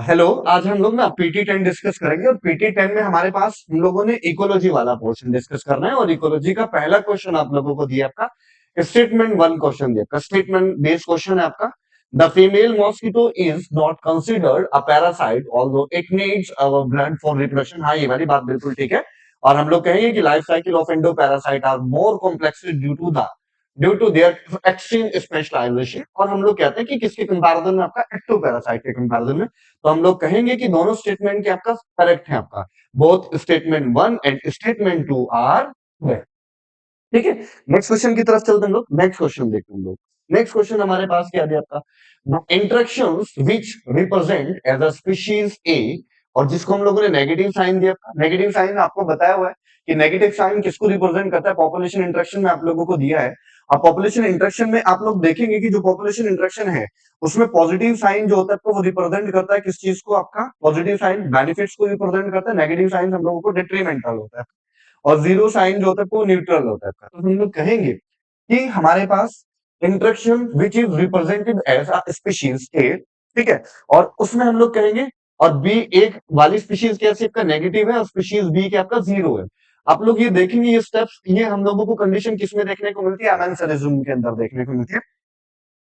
Hello. आज हम लोग ना पीटी 10 डिस्कस करेंगे और पीटी 10 में हमारे पास हम लोगों ने इकोलॉजी वाला पोर्शन डिस्कस करना है और इकोलॉजी का पहला क्वेश्चन आप लोगों को दिया आपका स्टेटमेंट वन क्वेश्चन दिया स्टेटमेंट बेस्ड क्वेश्चन है आपका। The female mosquito is not considered a parasite although it needs our blood for reproduction. हाँ, ये वाली बात बिल्कुल ठीक है। और हम लोग कहेंगे कि life cycle of endoparasite are more complex due to their extreme specialization. और हम लोग कहते हैं कि किसके कंपैरिजन में आपका एक्टो पैरासाइट के कंपैरिजन में। तो हम लोग कहेंगे कि दोनों स्टेटमेंट के आपका करेक्ट है आपका। Both statement one and statement two are correct. ठीक है, नेक्स्ट क्वेश्चन की तरफ चलते हैं लोग। नेक्स्ट क्वेश्चन देखते हैं लोग। नेक्स्ट क्वेश्चन हमारे पास क्या दिया आपका, the interactions which represent as a species A. और जिसको हम लोगों ने नेगेटिव साइन दिया, नेगेटिव साइन आपको बताया हुआ है कि नेगेटिव साइन किसको रिप्रेजेंट करता है। पॉपुलेशन इंटरेक्शन में आप लोगों को दिया है। अब पॉपुलेशन इंटरेक्शन में आप लोग देखेंगे कि जो पॉपुलेशन इंटरेक्शन है उसमें पॉजिटिव साइन जो होता है वो रिप्रेजेंट करता है किस चीज को, आपका पॉजिटिव साइन बेनिफिट्स को रिप्रेजेंट करता है, नेगेटिव साइन हम लोगों को डिट्रीमेंटल होता है और जीरो साइन जो होता है वो न्यूट्रल होता है। तो हम लोग कहेंगे कि हमारे पास interaction which is represented as a species A, ठीक है, और उसमें हम लोग कहेंगे और बी एक वाली स्पीशीज के आपका नेगेटिव है और स्पीशीज बी के आपका जीरो है। आप लोग ये देखेंगे ये स्टेप्स, ये हम लोगों को कंडीशन किसमें देखने को मिलती है, एमेंसलिज्म के अंदर देखने को मिलती है।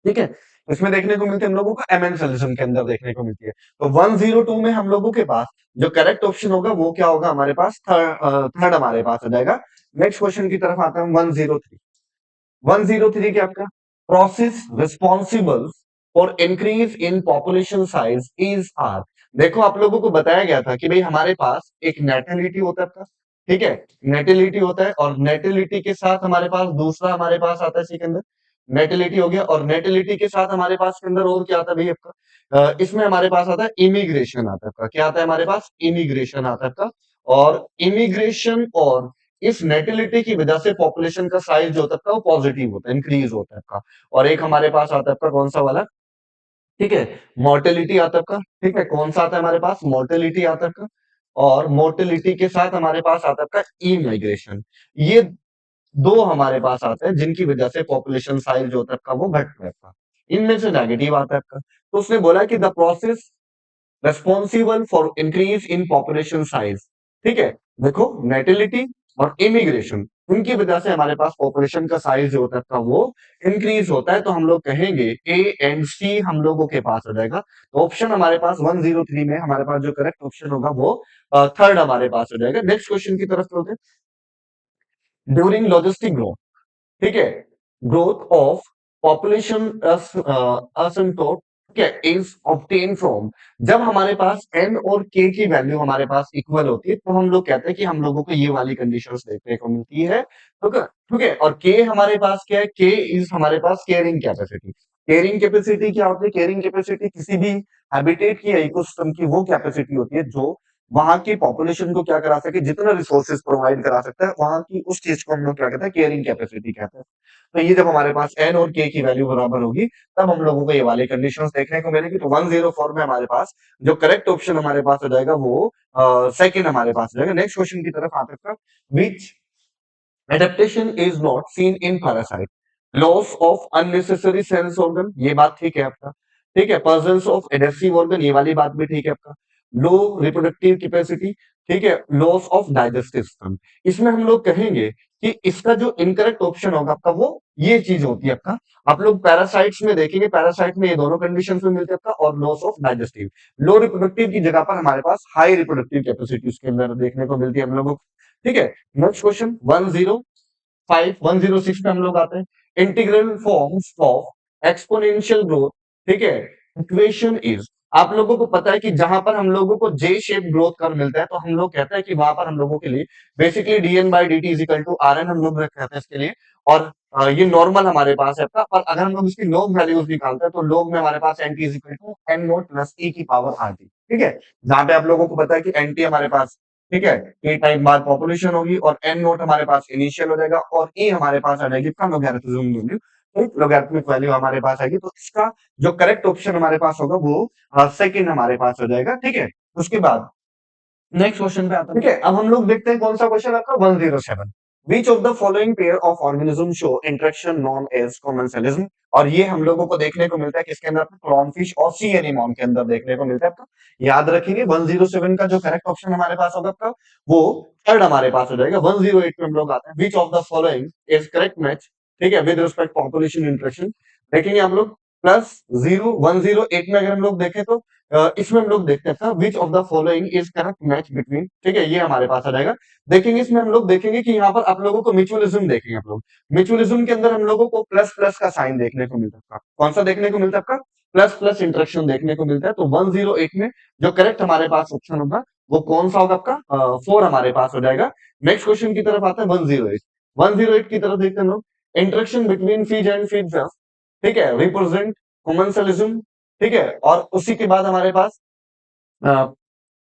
ठीक है, इसमें देखने को मिलती है हम लोगों को एमेंसलिज्म के अंदर देखने को मिलती है। तो 102 में हम लोगों के पास जो करेक्ट ऑप्शन होगा वो क्या होगा, हमारे पास थर्ड हमारे पास आ जाएगा। नेक्स्ट क्वेश्चन की तरफ आते हैं 103। 103 क्या आपका, process responsible for increase in population size is are. देखो आप लोगों को बताया गया था कि भाई हमारे पास एक नेटिलिटी होता है आपका, ठीक है, नेटिलिटी होता है और नेटिलिटी के साथ हमारे पास दूसरा हमारे पास आता है इसके अंदर नेटिलिटी हो गया और नेटिलिटी के साथ हमारे पास के अंदर और क्या आता है भाई आपका, इसमें हमारे पास आता है इमिग्रेशन आता है आपका। क्या आता है हमारे पास, इमिग्रेशन आता है आपका। और इमिग्रेशन और इस नेटिलिटी की वजह से पॉपुलेशन का साइज जो होता है वो पॉजिटिव होता है, इंक्रीज होता है आपका। और एक हमारे पास आता है आपका कौन सा वाला, ठीक है, मोर्टेलिटी आता है आपका। ठीक है, कौन सा आता है हमारे पास, मोर्टेलिटी आता है आपका। और मोर्टेलिटी के साथ हमारे पास आता है आपका ई माइग्रेशन। ये दो हमारे पास आते हैं जिनकी वजह से पॉपुलेशन साइज जो होता है आपका वो घटता है आपका। इनमें से नेगेटिव आता है आपका। तो उसने बोला कि the process responsible for increase in population size, ठीक है, देखो नेटिलिटी और इमिग्रेशन उनकी वजह से हमारे पास पॉपुलेशन का साइज जो होता है आपका वो इंक्रीज होता है। तो हम लोग कहेंगे ए एंड सी हम लोगों के पास आ जाएगा। तो ऑप्शन हमारे पास 103 में हमारे पास जो करेक्ट ऑप्शन होगा वो थर्ड हमारे पास आ जाएगा। नेक्स्ट क्वेश्चन की तरफ चलते हैं। ड्यूरिंग लॉजिस्टिक ग्रोथ, ठीक है, ग्रोथ ऑफ पॉपुलेशन असिम्प्टोट, ठीक है, इज ऑब्टेन फ्रॉम। जब हमारे पास एन और के की वैल्यू हमारे पास इक्वल होती है तो हम लोग कहते हैं कि हम लोगों को ये वाली कंडीशंस देखने को मिलती है। ठीक है, और के हमारे पास क्या है, के इज हमारे पास केयरिंग कैपेसिटी। केयरिंग कैपेसिटी क्या होती है, केयरिंग कैपेसिटी किसी भी हैबिटेट की या इकोसिस्टम की वो कैपेसिटी होती है जो वहां की पॉपुलेशन को क्या करा सके, जितना रिसोर्सेज प्रोवाइड करा सकता है वहां की उस चीज को हम लोग क्या कहते हैं, केयरिंग कैपेसिटी कहते हैं। तो ये जब हमारे पास एन और के की वैल्यू बराबर होगी तब हम लोगों को ये वाली कंडीशंस देखने को मिलेगी। तो 104 में हमारे पास जो करेक्ट ऑप्शन हमारे पास आ जाएगा वो सेकंड हमारे पास आ जाएगा। नेक्स्ट क्वेश्चन की तरफ आते हैं, which adaptation is not seen in parasite, loss of unnecessary sense organ, ये बात ठीक है आपका। ठीक है, प्रेजेंस ऑफ एडेप्टिव ऑर्गन, ये वाली बात भी ठीक है आपका। लो रिप्रोडक्टिव कैपेसिटी, ठीक है, लॉस ऑफ डाइजेस्टिव सिस्टम। इसमें हम लोग कहेंगे कि इसका जो इनकरेक्ट ऑप्शन होगा आपका वो ये चीज होती है आपका। आप लोग पैरासाइट्स में देखेंगे, पैरासाइट में ये दोनों कंडीशन में मिलते हैं आपका, और loss of digestive. Low reproductive की जगह पर हमारे पास हाई रिप्रोडक्टिव कैपेसिटी उसके अंदर देखने को मिलती है हम लोगों को। ठीक है, नेक्स्ट क्वेश्चन 106 पे हम लोग आते हैं। Integral forms of exponential growth, ठीक है, इक्वेशन इज। आप लोगों को पता है कि जहां पर हम लोगों को जे शेप ग्रोथ कर्व मिलता है तो हम लोग कहते हैं कि वहां पर हम लोगों के लिए basically dn by dt is equal to rn हम लोग कहते हैं इसके लिए। और ये नॉर्मल हमारे पास है आपका। और अगर हम लोग इसकी लॉग वैल्यूज निकालते हैं तो लॉग में हमारे पास nt is equal to n not plus e की पावर rt। ठीक है, जहां पे आप लोगों को पता है कि nt हमारे पास, ठीक है, के टाइम बाद पॉपुलेशन होगी और एन नोट हमारे पास इनिशियल हो जाएगा और ई हमारे पास आ जाएगी लॉगरिथमिक वैल्यू। ठीक, लॉगरिथमिक वैल्यू हमारे पास आएगी। तो इसका जो करेक्ट ऑप्शन हमारे पास होगा वो सेकंड हमारे पास हो जाएगा। ठीक है, उसके बाद नेक्स्ट क्वेश्चन पे आता है। ठीक है, अब हम लोग देखते हैं कौन सा क्वेश्चन आपका 107। Which of the following pair of organism show interaction known as commensalism. और ये हम लोगों को देखने को मिलता है किसके अंदर, क्लॉन फिश और सी एनीमोन के अंदर देखने को मिलता है। तो याद रखेंगे 107 का जो करेक्ट ऑप्शन हमारे पास होगा आपका, वो थर्ड हमारे पास हो जाएगा। 108 पे हम लोग आते हैं, which of the following is correct match, ठीक है, विद रिस्पेक्ट पॉपुलेशन इंटरेक्शन। देखेंगे हम लोग प्लस 108 में अगर हम लोग देखें तो इसमें हम लोग देखते हैं which of the following is correct match between, ठीक है, ये हमारे पास आ जाएगा। देखेंगे इसमें हम लोग देखेंगे कि यहाँ पर आप लोगों को म्यूचुअलिज्म देखेंगे आप लोग, म्यूचुअलिज्म के अंदर हम लोगों को प्लस प्लस का साइन देखने को मिलता है। कौन सा देखने को मिलता है आपका, प्लस प्लस इंटरेक्शन देखने को मिलता है। तो 108 में जो करेक्ट हमारे पास ऑप्शन होगा वो कौन सा होगा आपका, 4 हमारे पास हो जाएगा। नेक्स्ट क्वेश्चन की तरफ आता है 108। 108 की तरफ देखते हैं हम लोग, interaction between fees and feed, ठीक है, रिप्रेजेंट कॉमेंसलिज्म, ठीक है, और उसी के बाद हमारे पास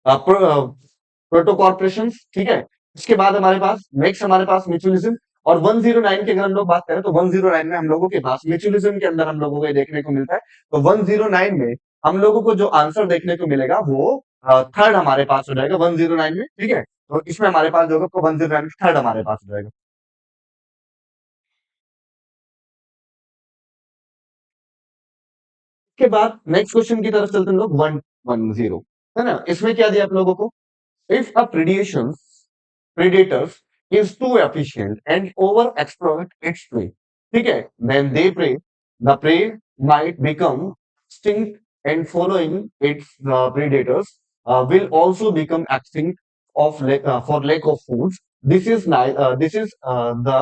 प्रोटो कॉर्पोरेशन, ठीक है, इसके बाद हमारे पास नेक्स्ट हमारे पास म्यूचुअलिज्म। और 109 की अगर हम लोग बात करें तो 109 में हम लोगों के पास म्यूचुअलिज्म के अंदर हम लोगों को ये देखने को मिलता है। तो 109 में हम लोगों को जो आंसर देखने को मिलेगा वो थर्ड हमारे पास हो जाएगा 109 में, ठीक है। तो इसमें हमारे पास जो होगा 109 थर्ड हमारे पास हो जाएगा। इसके बाद नेक्स्ट क्वेश्चन की तरफ चलते हैं हम लोग 110, है ना। इसमें क्या दिया आप लोगों को, if a predators is too efficient and over exploit its prey, ठीक है, then they prey, the prey might become extinct and following its predators will also become extinct for lack of food. This is the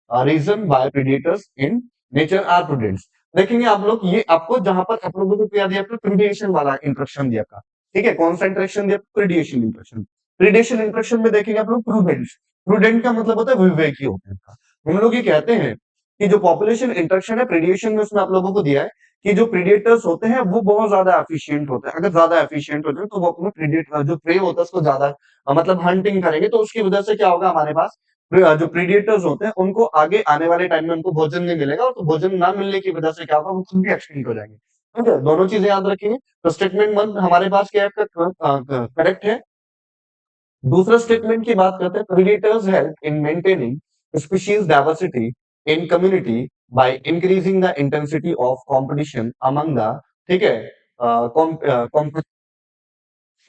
reason why predators in nature are prudent. देखेंगे आप लोग, ये आपको जहां पर आप लोगों को क्या दिया, प्रिडेशन वाला इंस्ट्रक्शन दिया था, ठीक है, कौन सा इंस्ट्रक्शन दिया, प्रिडेशन इंस्ट्रक्शन। प्रिडेशन इंस्ट्रक्शन में देखेंगे आप लोग प्रूडेंस, प्रूडेंट का मतलब होता है विवेकी होने का। हम लोग ये कहते हैं कि जो पॉपुलेशन इंटरेक्शन है प्रिडेशन में, उसमें आप लोगों को दिया है कि जो प्रीडेटर्स होते हैं वो बहुत ज्यादा एफिशिएंट होते हैं। अगर ज्यादा एफिशिएंट होते हैं तो वो अपने प्रीडेटर जो प्रे होता है उसको ज्यादा मतलब हंटिंग करेंगे, तो उसकी वजह से क्या होगा, हमारे पास जो प्रीडेटर्स होते हैं उनको आगे आने वाले टाइम में उनको भोजन नहीं मिलेगा, और तो भोजन ना मिलने की वजह से क्या होगा, वो खुद भी एक्सटिंक्ट हो जाएंगे। ठीक है, दोनों चीजें याद रखेंगे। तो स्टेटमेंट 1 हमारे पास क्या है, करेक्ट है। दूसरा स्टेटमेंट की बात करते हैं, predators help in maintaining species diversity in community by increasing the intensity of competition among the, ठीक है,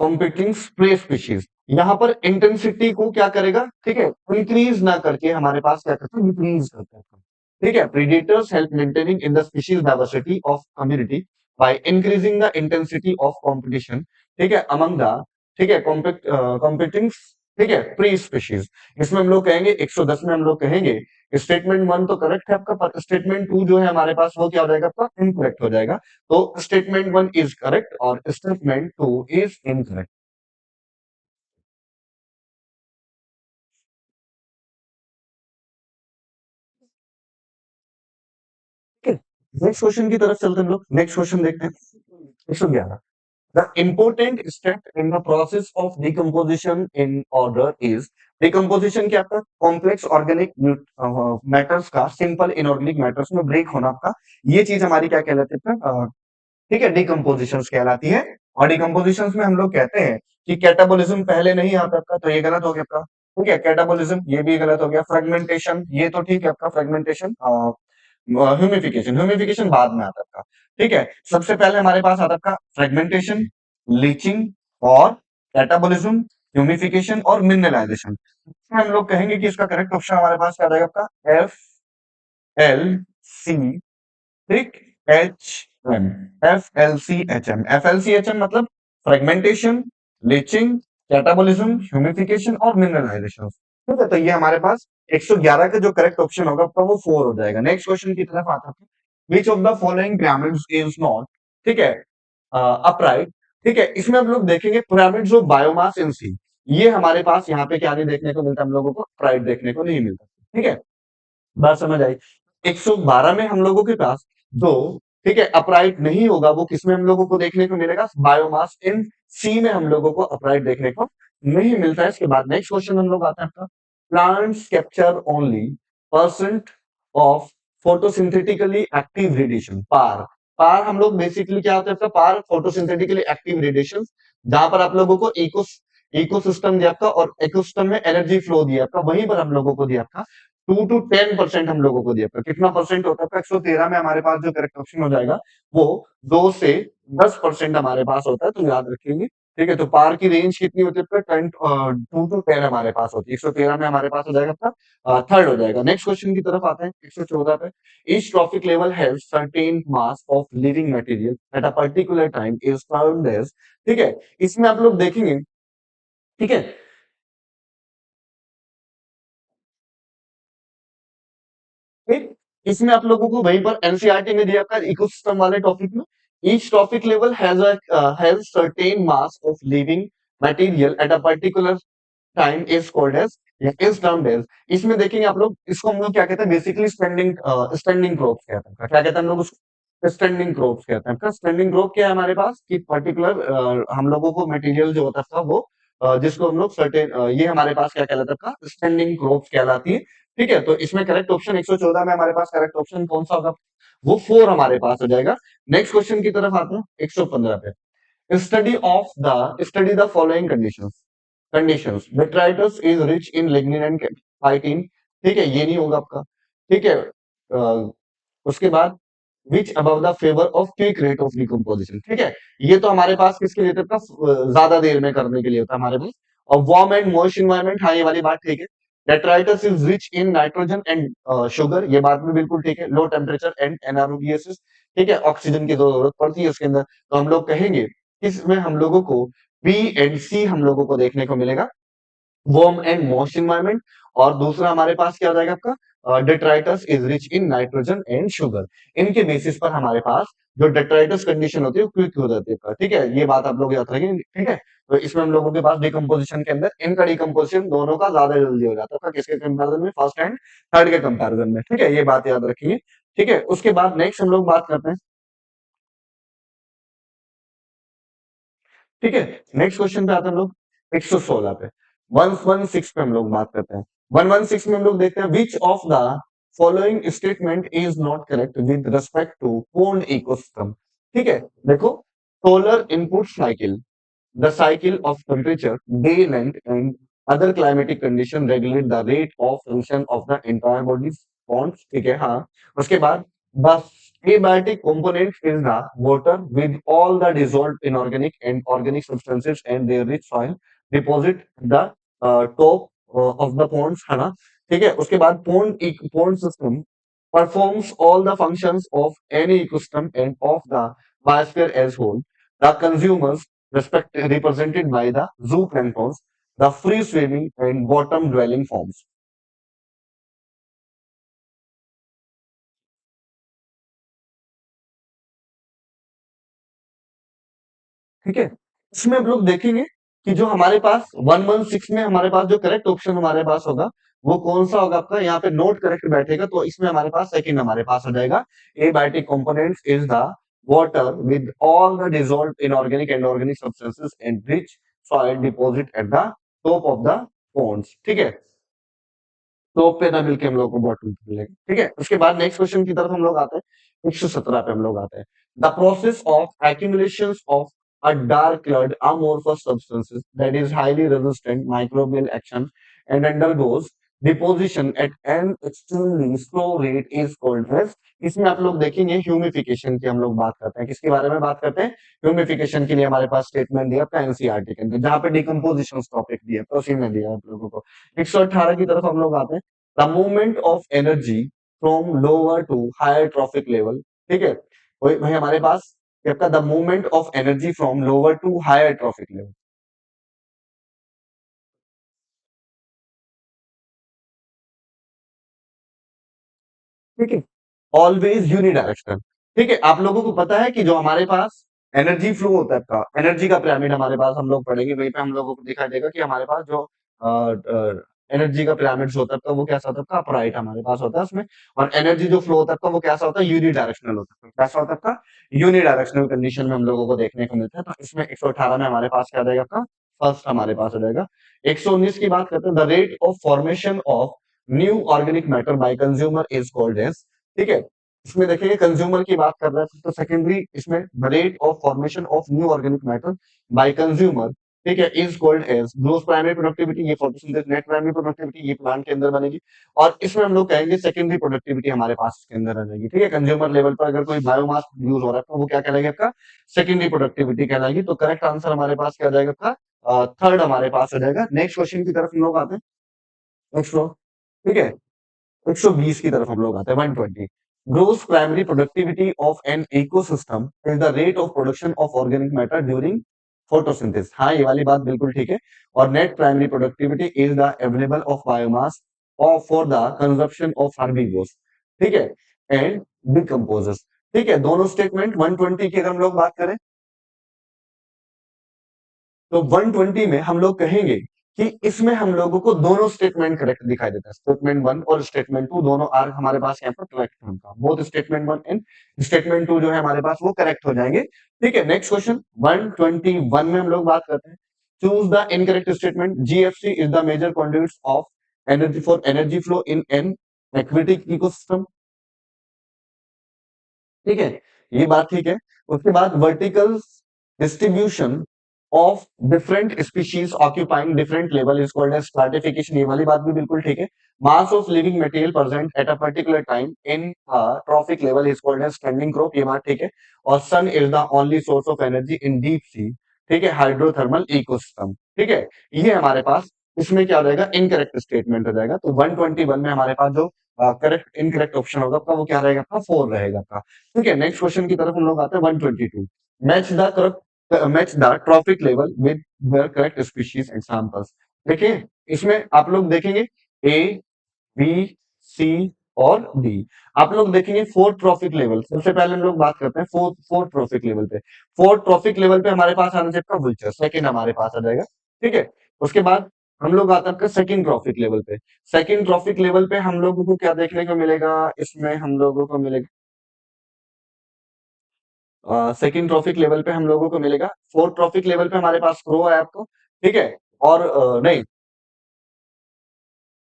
कॉम्पिटिंग प्रे स्पीशीज। यहाँ पर इंटेंसिटी को क्या करेगा, ठीक है, इंक्रीज ना करके हमारे पास क्या करते हैं, इंक्रीज करते हैं। ठीक है, predators help maintaining in the species diversity of community by increasing the intensity of competition, ठीक है, अमंग द, ठीक है, कॉम्पिटिंग, ठीक है, प्री स्पीशीज। इसमें हम लोग कहेंगे 110 में हम लोग कहेंगे स्टेटमेंट 1 तो करेक्ट है आपका, पर स्टेटमेंट 2 जो है हमारे पास वो क्या हो जाएगा आपका, इनकरेक्ट हो जाएगा। तो स्टेटमेंट 1 इज करेक्ट और स्टेटमेंट 2 इज इनकरेक्ट। ठीक है, नेक्स्ट क्वेश्चन की तरफ चलते हैं हम लोग। नेक्स्ट क्वेश्चन देखते हैं 111। The important step in the process of decomposition in order is, decomposition क्या आपका, कॉम्प्लेक्स ऑर्गेनिक मैटर्स का सिंपल इनऑर्गेनिक मैटर्स में ब्रेक होना आपका, ये चीज हमारी क्या कहलाती है, ठीक है, डिकम्पोजिशन कहलाती है। और डिकम्पोजिशन में हम लोग कहते हैं कि कैटाबोलिज्म पहले नहीं आता आपका, तो ये गलत हो गया आपका। ठीक है, कैटाबोलिज्म ये भी गलत हो गया। फ्रेगमेंटेशन ये तो ठीक है आपका, फ्रेगमेंटेशन। ह्यूमिफिकेशन, ह्यूमिफिकेशन बाद में आता है आपका। ठीक है, सबसे पहले हमारे पास आता है आपका फ्रेगमेंटेशन, लीचिंग और कैटाबोलिज्म, ह्यूमिफिकेशन और मिनरलाइजेशन। हम लोग कहेंगे कि इसका करेक्ट ऑप्शन हमारे पास क्या रहेगा आपका, एफ एल सी, ठीक, H M, F L C H M. F L C H M मतलब फ्रेगमेंटेशन, लीचिंग, कैटाबोलिज्म, ह्यूमिफिकेशन और मिनरलाइजेशन। ठीक है, तो ये हमारे पास 111 का जो करेक्ट ऑप्शन होगा आपका वो 4 हो जाएगा। नेक्स्ट क्वेश्चन की तरफ आता है, विच of the following pyramids is not, ठीक है, अपराइट। ठीक है, इसमें हम लोग देखेंगे पिरामिड्स ऑफ बायोमास इन सी, ये हमारे पास यहाँ पे क्या नहीं देखने को मिलता, हम लोगों को अपराइट देखने को नहीं मिलता। ठीक है, बात समझ आई। 112 में हम लोगों के पास जो, ठीक है, अपराइट नहीं होगा वो किसमें हम लोगों को देखने को मिलेगा, बायोमास इन सी में हम लोगों को अपराइट देखने को नहीं मिलता है। इसके बाद नेक्स्ट क्वेश्चन हम लोग आते हैं आपका, plants capture only percent of photosynthetically active radiation, PAR. PAR हम लोग बेसिकली क्या होता है आपका, पार फोटोसिंथेटिकली एक्टिव रेडिएशन, जहां पर आप लोगों को इको इकोसिस्टम दिया आपका और इकोसिस्टम में एनर्जी फ्लो दिया आपका, वहीं पर हम लोगों को दिया आपका 2 to 10% हम लोगों को दिया आपका। कितना परसेंट होता है? 113 में हमारे पास जो करेक्ट ऑप्शन हो जाएगा वो 2 से 10% हमारे पास होता है, तो याद रखेंगे। ठीक है, तो पार की रेंज कितनी होती है? 2 to 10 हमारे पास होती है। 113 में हमारे पास हो जाएगा आपका थर्ड हो जाएगा। नेक्स्ट क्वेश्चन की तरफ आते हैं 114 पे। Each trophic level has certain mass of living material at a particular time is termed as, ठीक है, इसमें आप लोग देखेंगे, ठीक है, फिर इसमें आप लोगों को वहीं पर एनसीईआरटी में दिया था इकोसिस्टम वाले टॉपिक में, each trophic level has certain mass of living material at a particular time is called as या इज टर्म्ड एज। इसमें देखेंगे आप लोग, इसको हम लोग क्या कहते हैं? बेसिकली स्टैंडिंग क्रॉप्स कहते हैं। क्या कहते हैं हम लोग उसको? स्टैंडिंग क्रॉप्स कहते हैं। स्टैंडिंग क्रॉप क्या है हमारे पास कि पर्टिकुलर हम लोगों को मटेरियल जो होता था वो जिसको हम लोग सर्टेन ये हमारे पास क्या कहलाता था? स्टैंडिंग क्रॉप्स कहलाती है। ठीक है, तो इसमें करेक्ट ऑप्शन 114 में हमारे पास करेक्ट ऑप्शन कौन सा होगा? वो 4 हमारे पास हो जाएगा। नेक्स्ट क्वेश्चन की तरफ आते हैं 115 पे। Study the following conditions. Detritus is rich in lignin and chitin. ठीक है, ये नहीं होगा आपका। ठीक है, उसके बाद which above the favour of quick rate of decomposition. ठीक है, ये तो हमारे पास किसके लिए था? ज्यादा देर में करने के लिए होता है हमारे पास। और वार्म एंड मॉइस्ट इन्वायरमेंट, हाँ ये वाली बात ठीक है। Detritus is rich in nitrogen and sugar, ये बात भी बिल्कुल ठीक है। लो टेम्परेचर एंड एनारोबियसिस, ठीक है, ऑक्सीजन की जरूरत पड़ती है उसके अंदर, तो हम लोग कहेंगे इसमें हम लोगों को बी एंड सी हम लोगों को देखने को मिलेगा, वार्म एंड मॉइस्ट एनवायरनमेंट। और दूसरा हमारे पास क्या हो जाएगा आपका? Detritus is rich in nitrogen and sugar. इनके बेसिस पर हमारे पास जो डेट्राइटस कंडीशन होती है वो क्विक हो जाती है। ठीक है, ये बात आप लोग याद रखेंगे। ठीक है, तो इसमें हम लोगों के पास डिकम्पोजिशन के अंदर इनका डिकम्पोजिशन दोनों का ज्यादा जल्दी हो जाता है, किसके कंपेरिजन में? फर्स्ट एंड थर्ड के कंपेरिजन में। ठीक है, ये बात याद रखिए। ठीक है, उसके बाद नेक्स्ट हम लोग बात करते हैं। ठीक है, नेक्स्ट क्वेश्चन पे आते हैं हम लोग 116 पे। 116 पे हम लोग बात करते हैं। 116 में हम लोग देखते हैं which of the following statement is not correct with respect to पूर्ण इकोसिस्टम। ठीक है, देखो, solar input cycle, the cycle of temperature, day length, and other climatic condition regulate the rate of fusion of the entire body's bonds. ठीक है, हाँ। उसके बाद the abiotic component is the water with all the dissolved inorganic and organic substances and their rich soil deposit the top of the ponds, है ना। ठीक है, उसके बाद pond system performs all the functions of any ecosystem and of the biosphere as whole. The consumers represented by the zooplanktons, the free swimming and bottom dwelling forms. ठीक है, इसमें हम लोग देखेंगे कि जो हमारे पास 116 में हमारे पास जो करेक्ट ऑप्शन हमारे पास होगा वो कौन सा होगा आपका? यहाँ पे नोट करेक्ट बैठेगा, तो इसमें हमारे पास सेकंड हमारे पास हो जाएगा। Abiotic components is the water with all the dissolved inorganic and organic substances and rich soil deposit at the top of the ponds। ठीक है, तो पे ना मिलके हम लोग को बॉटल मिलेगा। ठीक है, उसके बाद नेक्स्ट क्वेश्चन की तरफ हम लोग आते हैं 117 पे हम लोग आते हैं। The process of accumulation of a dark coloured amorphous substances that is highly resistant microbial action and undergoes deposition at an extremely slow rate is called as। इसमें आप लोग देखेंगे ह्यूमिफिकेशन की हम लोग बात करते हैं। किसके बारे में बात करते हैं? ह्यूमिफिकेशन के लिए हमारे पास स्टेटमेंट दिया था एनसीईआरटी के अंदर, जहां पे डिकम्पोजिशन टॉपिक दिया तो उसी में दिया आप लोगों को। 118 की तरफ हम लोग आते हैं। The movement of energy from lower to higher trophic level. ठीक है, वही वही हमारे पास आपका the movement of energy from lower to higher trophic level. ठीक है, ऑलवेज यूनिडायरेक्शनल। ठीक है, आप लोगों को पता है कि जो हमारे पास एनर्जी फ्लो होता है आपका, एनर्जी का पिरामिड हमारे पास हम लोग पढ़ेंगे, वहीं पे हम लोगों को दिखाई देगा कि हमारे पास जो एनर्जी का पिरामिड होता है आपका वो कैसा होता है आपका? अपराइट हमारे पास होता है उसमें। और एनर्जी जो फ्लो होता है आपका वो कैसा होता है? यूनिडायरेक्शनल होता है। कैसा होता है आपका? यूनिडायरेक्शनल कंडीशन में हम लोगों को देखने को मिलता है। तो इसमें 118 में हमारे पास क्या आ जाएगा आपका? फर्स्ट हमारे पास हो जाएगा। 119 की बात करते हैं। The rate of formation of new organic matter by consumer is called as. ठीक है, इसमें देखिए कंज्यूमर की बात कर रहा है तो सेकेंडरी इसमें the rate of formation of new organic matter by consumer ठीक है, is called as gross primary productivity, ये फोटोसिंथेसिस नेट प्राइमरी प्रोडक्टिविटी ये प्लांट के अंदर बनेगी। और इसमें हम लोग कहेंगे सेकेंडरी प्रोडक्टिविटी हमारे पास इसके अंदर आ जाएगी। ठीक है, कंज्यूमर लेवल पर अगर कोई बायोमास यूज हो रहा है तो वो क्या कहलाएगा आपका, सेकेंडरी प्रोडक्टिविटी कहलाएगी। तो करेक्ट आंसर हमारे पास क्या आ जाएगा आपका, थर्ड हमारे पास आ जाएगा। नेक्स्ट क्वेश्चन की तरफ हम लोग आते हैं, नेक्स्ट रो, ठीक है, 120 की तरफ हम लोग आते हैं, 120। Gross primary productivity of an ecosystem is the rate of production of organic matter during photosynthesis. हाँ, ये वाली बात बिल्कुल ठीक है। और net primary productivity is the available of biomass और for the consumption of herbivores, ठीक है, एंड डिकम्पोजर्स। ठीक है, दोनों स्टेटमेंट 120 की अगर हम लोग बात करें तो 120 में हम लोग कहेंगे कि इसमें हम लोगों को दोनों स्टेटमेंट करेक्ट दिखाई देता है। स्टेटमेंट वन और स्टेटमेंट टू दोनों आर हमारे पास यहाँ पर करेक्ट है उनका, both statement one and statement two जो है हमारे पास वो करेक्ट हो जाएंगे। ठीक है, नेक्स्ट क्वेश्चन 121 में हम लोग बात करते हैं। Choose the incorrect statement. GFC is the major conduits of energy for energy flow in an aquatic ecosystem. ठीक है, ये बात ठीक है। उसके बाद vertical distribution of different species occupying different level is called as stratification, ये वाली बात भी बिल्कुल ठीक है। Mass of living material present at a particular time in trophic level is called as standing crop, ये बात ठीक है। और sun is the only source of energy in deep sea, ठीक है, हाइड्रोथर्मल इकोसिस्टम। ठीक है, ये हमारे पास इसमें क्या हो जाएगा, इनकरेक्ट स्टेटमेंट हो जाएगा। तो 121 में हमारे पास जो करेक्ट इनकरेक्ट ऑप्शन होगा आपका वो क्या रहेगा, आपका 4 रहेगा आपका। ठीक है, नेक्स्ट क्वेश्चन की तरफ हम लोग आते हैं 122। Match the correct, match the trophic level with the correct species examples. देखिए, इसमें आप लोग देखेंगे ए बी सी और डी। आप लोग देखेंगे फोर्थ ट्रॉफिक लेवल, सबसे पहले हम लोग बात करते हैं फोर्थ फोर्थ ट्रॉफिक लेवल पे। फोर्थ ट्रॉफिक लेवल पे हमारे पास आना चाहिए आपका वुलचर, सेकंड हमारे पास आ जाएगा। ठीक है, उसके बाद हम लोग आते हैं आपका सेकंड ट्रॉफिक लेवल पे। सेकंड ट्रॉफिक लेवल पे हम लोगों को क्या देखने को मिलेगा, इसमें हम लोगों को मिलेगा सेकंड ट्रॉफिक लेवल पे हम लोगों को मिलेगा। फोर्थ ट्रॉफिक लेवल पे हमारे पास क्रो है आपको, ठीक है। और नहीं,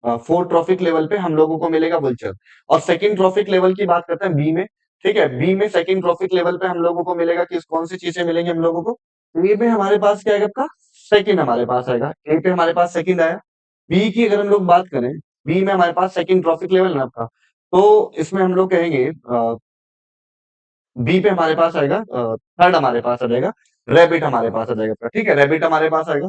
फोर्थ ट्रॉफिक लेवल पे हम लोगों को मिलेगा वुलचर। और सेकंड ट्रॉफिक लेवल की बात करते हैं बी में। ठीक है, बी में सेकंड ट्रॉफिक लेवल पे हम लोगों को मिलेगा किस कौन सी चीजें मिलेंगी हम लोगों को। ए में हमारे पास क्या आएगा आपका, सेकंड हमारे पास आएगा। ए पे हमारे पास सेकंड आया। बी की अगर हम लोग बात करें, बी में हमारे पास सेकंड ट्रॉफिक लेवल है आपका। तो इसमें हम लोग कहेंगे बी पे हमारे पास आएगा, थर्ड हमारे पास आ जाएगा, रैबिट हमारे पास आ जाएगा आपका। ठीक है, रैबिट हमारे पास आएगा।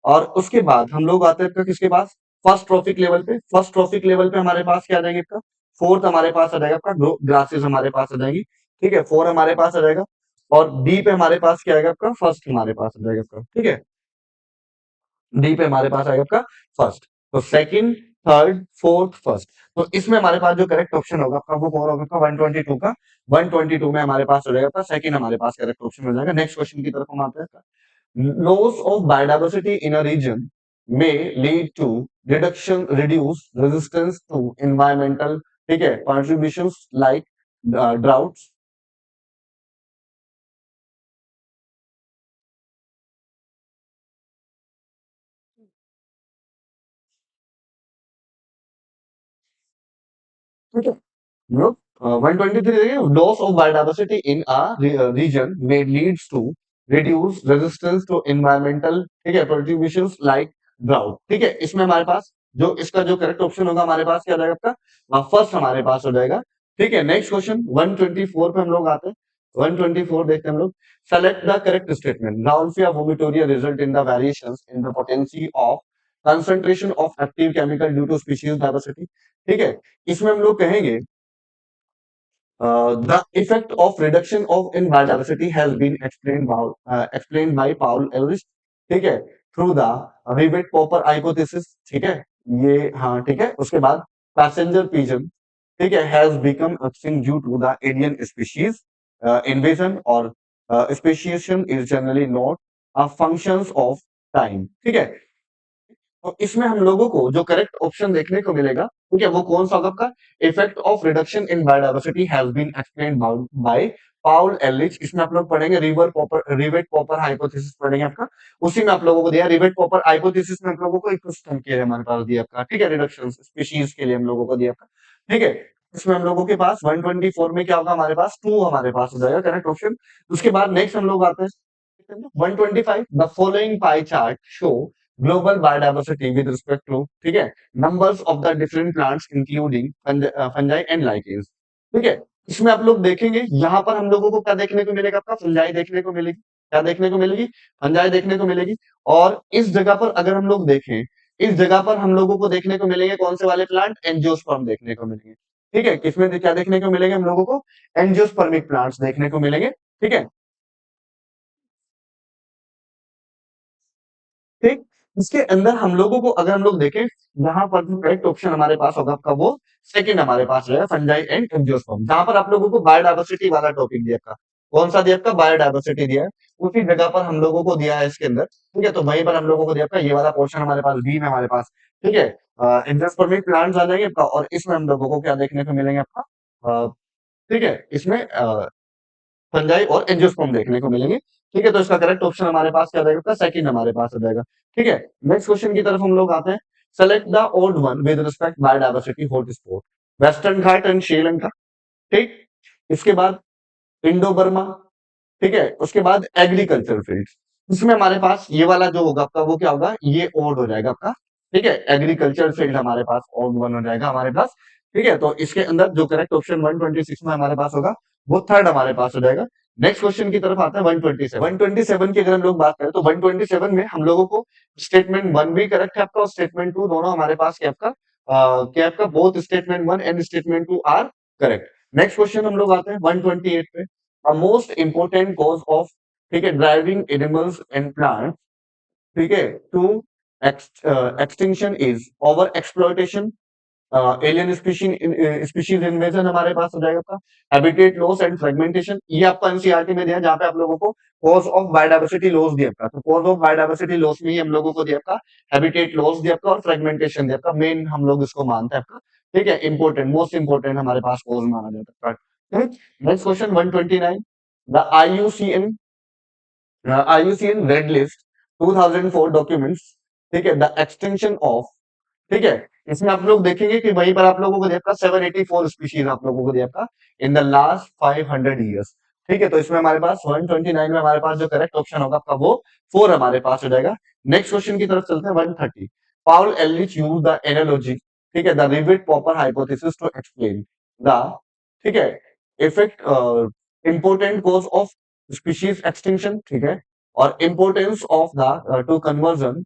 और उसके बाद हम लोग आते हैं आपका किसके पास, फर्स्ट ट्रॉफिक लेवल पे। फर्स्ट ट्रॉफिक लेवल पे हमारे पास क्या आ जाएंगे आपका, फोर्थ हमारे पास आ जाएगा आपका, ग्रासेस हमारे पास आ जाएंगी। ठीक है, फोर हमारे पास आ जाएगा। और डी पे हमारे पास क्या आएगा आपका, फर्स्ट हमारे पास आ जाएगा आपका। ठीक है, डी पे हमारे पास आएगा आपका फर्स्ट। तो सेकंड, थर्ड, फोर्थ, फर्स्ट। तो इसमें हमारे पास जो करेक्ट ऑप्शन होगा आपका वो कौन होगा आपका, 122 का। 122 में हमारे पास हो जाएगा आपका सेकंड हमारे पास करेक्ट ऑप्शन हो जाएगा। नेक्स्ट क्वेश्चन की तरफ हम आते हैं। Loss of biodiversity in a region may lead to reduce resistance to environmental, ठीक है, contributions like droughts। ठीक है, look, 123 देखिए, loss of biodiversity in a region may leads to reduce resistance to environmental, ठीक है, contributions like drought। ठीक है, इसमें हमारे पास जो इसका जो करेक्ट ऑप्शन होगा हमारे पास क्या हो जाएगा आपका, फर्स्ट हमारे पास हो जाएगा। ठीक है, नेक्स्ट क्वेश्चन 124 पे हम लोग आते हैं। 124 देखते हैं हम लोग। Select the correct statement. Rauwolfia vomitoria result in the variations in the potency of concentration of active chemical due to species diversity. ठीक है, इसमें हम लोग कहेंगे the effect of reduction of in biodiversity has been explained by Paul Ehrlich, ठीक है, through the rivet popper hypothesis। ठीक है, ये हाँ ठीक है। उसके बाद passenger pigeon, ठीक है, has become extinct due to the alien species invasion or speciation is generally not a functions of time। ठीक है, तो इसमें हम लोगों को जो करेक्ट ऑप्शन देखने को मिलेगा, ठीक है, वो कौन सा होगा आपका, effect of reduction in biodiversity has been explained by Paul Ehrlich. इसमें आप लोग पढ़ेंगे रिवेट पॉपर हाइपोथेसिस पढ़ेंगे आपका। उसी में आप लोगों को दिया रिवेट पॉपर हाइपोथेसिस में आप लोगों को एक क्वेश्चन के हमारे पास दिया आपका। ठीक है, रिडक्शन स्पीशीज के लिए हम लोगों को दिया आपका। ठीक है, इसमें हम लोगों के पास 124 में क्या होगा, हमारे पास 2 हमारे पास हो जाएगा करेक्ट ऑप्शन। उसके बाद नेक्स्ट हम लोग आते हैं देखते हैं 125 the following pie chart show global biodiversity with respect to, ठीक है, numbers of the different plants including fungi and lichens, ठीक है। इसमें आप लोग देखेंगे यहाँ पर हम लोगों को क्या देखने को मिलेगा, आपका फंजाई देखने को मिलेगी, क्या देखने को मिलेगी, फंजाई देखने को मिलेगी। और इस जगह पर अगर हम लोग देखें, इस जगह पर हम लोगों को देखने को मिलेंगे कौन से वाले प्लांट, एंजियोस्पर्म देखने को मिलेंगे, ठीक है। किसमें क्या देखने को मिलेंगे हम लोगों को, एंजियोस्पर्मिक प्लांट्स देखने को मिलेंगे, ठीक है। ठीक, इसके अंदर हम लोगों को अगर हम लोग देखें, यहाँ पर जो करेक्ट ऑप्शन हमारे पास होगा आपका वो सेकंड हमारे पास जो है फंजाई एंड एंजियोस्पर्म, जहां पर आप लोगों को बायोडायवर्सिटी वाला टॉपिक दिया आपका, कौन सा दिया आपका, बायोडायवर्सिटी दिया है, उसी जगह पर हम लोगों को दिया है इसके अंदर, ठीक है। तो वहीं पर हम लोगों को दिया आपका ये वाला पोर्शन हमारे पास बी में हमारे पास, ठीक है। एंजियोस्पर्मिक प्लांट्स आ जाएंगे आपका, और इसमें हम लोगों को क्या देखने को मिलेंगे आपका, ठीक है, इसमें फंजाई और एंजियोस्पर्म देखने को मिलेंगे, ठीक है। तो इसका करेक्ट ऑप्शन हमारे पास क्या रहेगा, सेकंड हमारे पास हो जाएगा, ठीक है। नेक्स्ट क्वेश्चन की तरफ हम लोग आते हैं। Select the old one with respect biodiversity hotspot, western Ghat and Sri Lanka, ठीक। इसके बाद इंडो बर्मा, ठीक है। उसके बाद एग्रीकल्चर फील्ड्स, इसमें हमारे पास ये वाला जो होगा आपका वो क्या होगा, ये ओड हो जाएगा आपका, ठीक है। एग्रीकल्चर फील्ड हमारे पास ओड वन हो जाएगा हमारे पास, ठीक है। तो इसके अंदर जो करेक्ट ऑप्शन 126 में हमारे पास होगा वो थर्ड हमारे पास हो जाएगा। नेक्स्ट क्वेश्चन की तरफ आता है 127। 127 की अगर हम लोग बात करें तो 127 में हम लोगों को स्टेटमेंट वन भी करेक्ट है आपका और स्टेटमेंट टू दोनों हमारे पास क्या आपका, क्या आपका, both statement one and statement two are correct. Next question हम लोग आते हैं 128 पे। A most important cause of, ठीक है, ड्राइविंग एनिमल्स एंड प्लांट, ठीक है, to extinction is over exploitation, alien species invasion हमारे पास हो जाएगा आपका, हैबिटेट लॉस एंड फ्रेगमेंटेशन, ये आपका एनसीईआरटी में दिया है, जहां पे आप लोगों को कॉज ऑफ बायोडायवर्सिटी लॉस दिया आपका, तो कॉज ऑफ बायोडायवर्सिटी लॉस में ही हम लोगों को दिया आपका हैबिटेट लॉस दिया आपका और फ्रेगमेंटेशन दिया आपका, मेन हम लोग इसको मानते हैं आपका, ठीक है, इंपॉर्टेंट, मोस्ट इंपॉर्टेंट हमारे पास कॉज माना जाता है। Next question 129, the IUCN IUCN red list 2004 documents, ठीक है, द एक्सटेंशन ऑफ, ठीक है। इसमें आप लोग देखेंगे कि वहीं पर आप लोगों को दिया था 784 स्पीशीज आप लोगों को दिया था इन द लास्ट 500 ईयर्स, ठीक है। तो इसमें हमारे पास 129 में हमारे पास जो करेक्ट ऑप्शन होगा आपका वो 4 हमारे पास हो जाएगा। नेक्स्ट क्वेश्चन की तरफ चलते हैं 130। Paul Ehrlich use the analogy, ठीक है, the rivet popper hypothesis to explain the, ठीक है, effect, important cause of species extinction, ठीक है, और importance of the to conversion,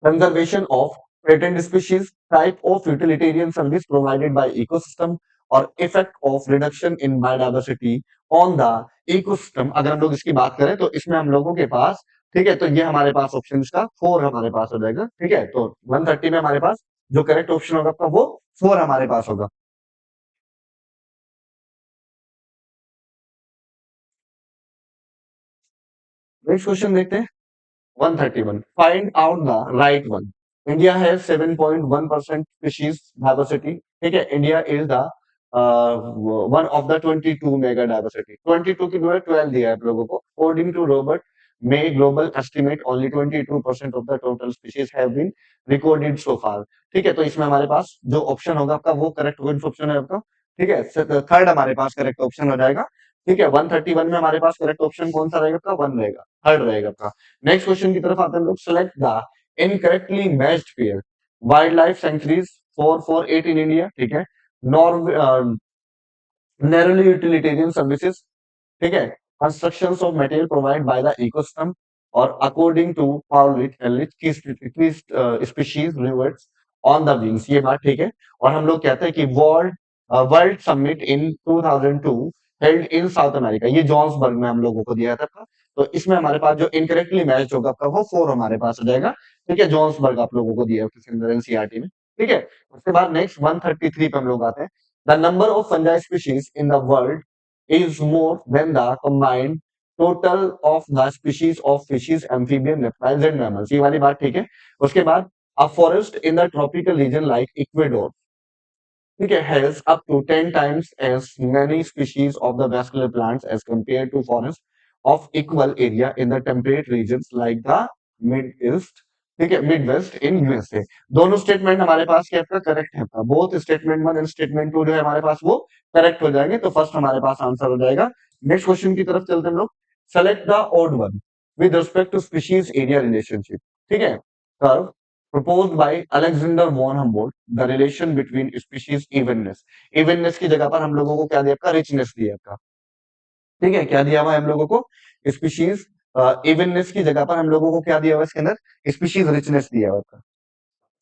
conservation of threatened species, type of utilitarian service provided by ecosystem और effect of reduction in biodiversity on the ecosystem। अगर हम लोग इसकी बात करें तो इसमें हम लोगों के पास, ठीक है, तो ये हमारे पास ऑप्शन इसका 4 हमारे पास हो जाएगा, ठीक है। तो 130 में हमारे पास जो करेक्ट ऑप्शन होगा आपका वो 4 हमारे पास होगा। नेक्स्ट क्वेश्चन देखते हैं 131। Find out the right one. India has 7.1% species diversity. ठीक है, India is the one of the 22 mega diversity. 22 की जो है 12 दिया है आप लोगों को। According to Robert May global estimate, only 22% of the total species have been recorded so far. ठीक है, तो इसमें हमारे पास जो ऑप्शन होगा आपका वो करेक्ट ऑप्शन है आपका, ठीक है। थर्ड हमारे पास करेक्ट ऑप्शन हो जाएगा, ठीक है। 131 में हमारे पास करेक्ट ऑप्शन कौन सा रहेगा आपका, वन रहेगा, थर्ड रहेगा आपका। नेक्स्ट क्वेश्चन की तरफ आते हैं लोग। Select the incorrectly matched pair wild life sanctuaries 448 in India, ठीक है, नॉर नैरोली यूटिलिटेरियन सर्विसेज, ठीक है, constructions of material provide by the ecosystem, और अकॉर्डिंग टू पाउल एलिच की species reverts on the wings, ये बात ठीक है। और हम लोग कहते हैं कि world world summit in 2002 held in south America, ये जॉन्सबर्ग में हम लोगों को दिया था। तो इसमें हमारे पास जो इनकरेक्टली मैच होगा आपका वो 4 हमारे पास हो जाएगा, ठीक है। जॉन्सबर्ग आप लोगों को दिया है किसी अंदर एनसीईआरटी में, ठीक है। उसके बाद नेक्स्ट 133 पे हम लोग आते हैं। The number of fungi species in the world is more than the combined total of the species of fishes, amphibian, reptiles and mammals, ये वाली बात ठीक है। उसके बाद a forest in the tropical region like Ecuador, ठीक है, has up to 10 times as many species of the vascular plants as compared to forests of equal area in the temperate regions like the mid east, ठीक है, mid west in USA. दोनों स्टेटमेंट हमारे पास क्या आपका करेक्ट है आपका, both statement one and statement two जो है हमारे पास वो करेक्ट हो जाएंगे, तो फर्स्ट हमारे पास आंसर हो जाएगा। नेक्स्ट क्वेश्चन की तरफ चलते हैं हम लोग। Select the odd one with respect to species area relationship. ठीक है, curve proposed by Alexander von Humboldt, the relation between species evenness। evenness की जगह पर हम लोगों को क्या दिया आपका, richness दिया आपका। ठीक है, क्या दिया हुआ है हम लोगों को, स्पीशीज इवननेस की जगह पर हम लोगों को क्या दिया हुआ है इसके अंदर, स्पीशीज रिचनेस दिया हुआ है।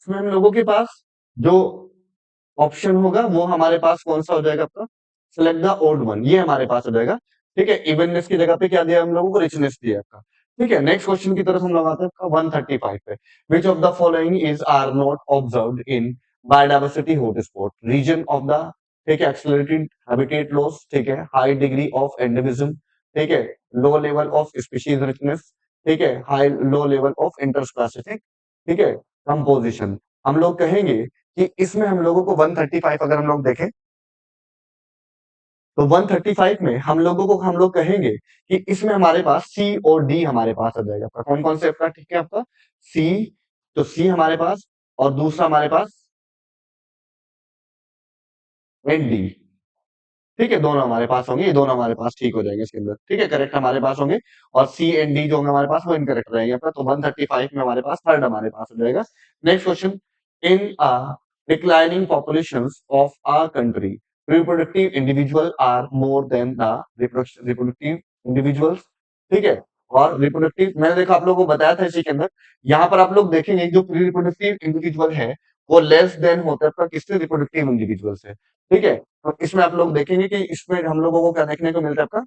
इसमें हम लोगों के पास जो ऑप्शन होगा वो हमारे पास कौन सा हो जाएगा आपका, सिलेक्ट द ओड वन, ये हमारे पास हो जाएगा। ठीक है, इवननेस की जगह पे क्या दिया हम लोगों को, रिचनेस दिया आपका। ठीक है, नेक्स्ट क्वेश्चन की तरफ हम लोग आते हैं 135 पे। Which of the following is are not observed in biodiversity hotspot region of the, ठीक है, एक्सेलरेटेड हैबिटेट लॉस, ठीक है, हाई डिग्री ऑफ एंडेमिज्म, ठीक है, low level of species richness, ठीक है, high low level of interspecific, ठीक है, कंपोजिशन। हम लोग कहेंगे कि इसमें हम लोगों को 135 अगर हम लोग देखें तो 135 में हम लोग कहेंगे कि इसमें हमारे पास सी और डी हमारे पास आ जाएगा आपका। कौन कौन से आपका, ठीक है, आपका सी, तो सी हमारे पास, और दूसरा हमारे पास एन डी। ठीक है, दोनों हमारे पास होंगे, ये दोनों हमारे पास ठीक हो जाएंगे इसके अंदर। ठीक है, करेक्ट हमारे पास होंगे, और सी एंड डी जो होंगे हमारे पास वो इनकरेक्ट रहेंगे आपका। तो 135 में हमारे पास थर्ड हमारे पास हो जाएगा। Next question, in a declining populations of a country reproductive individual are more than the reproductive individuals. ठीक है, और रिप्रोडक्टिव मैंने देखा आप लोगों को बताया था इसी के अंदर, यहाँ पर आप लोग देखेंगे जो प्री रिप्रोडक्टिव इंडिविजुअल है वो लेस देन होता है आपका किससे, रिप्रोडक्टिव इंडिविजुअल से। ठीक है, तो इसमें आप लोग देखेंगे कि इसमें हम लोगों को क्या देखने को मिलता है आपका,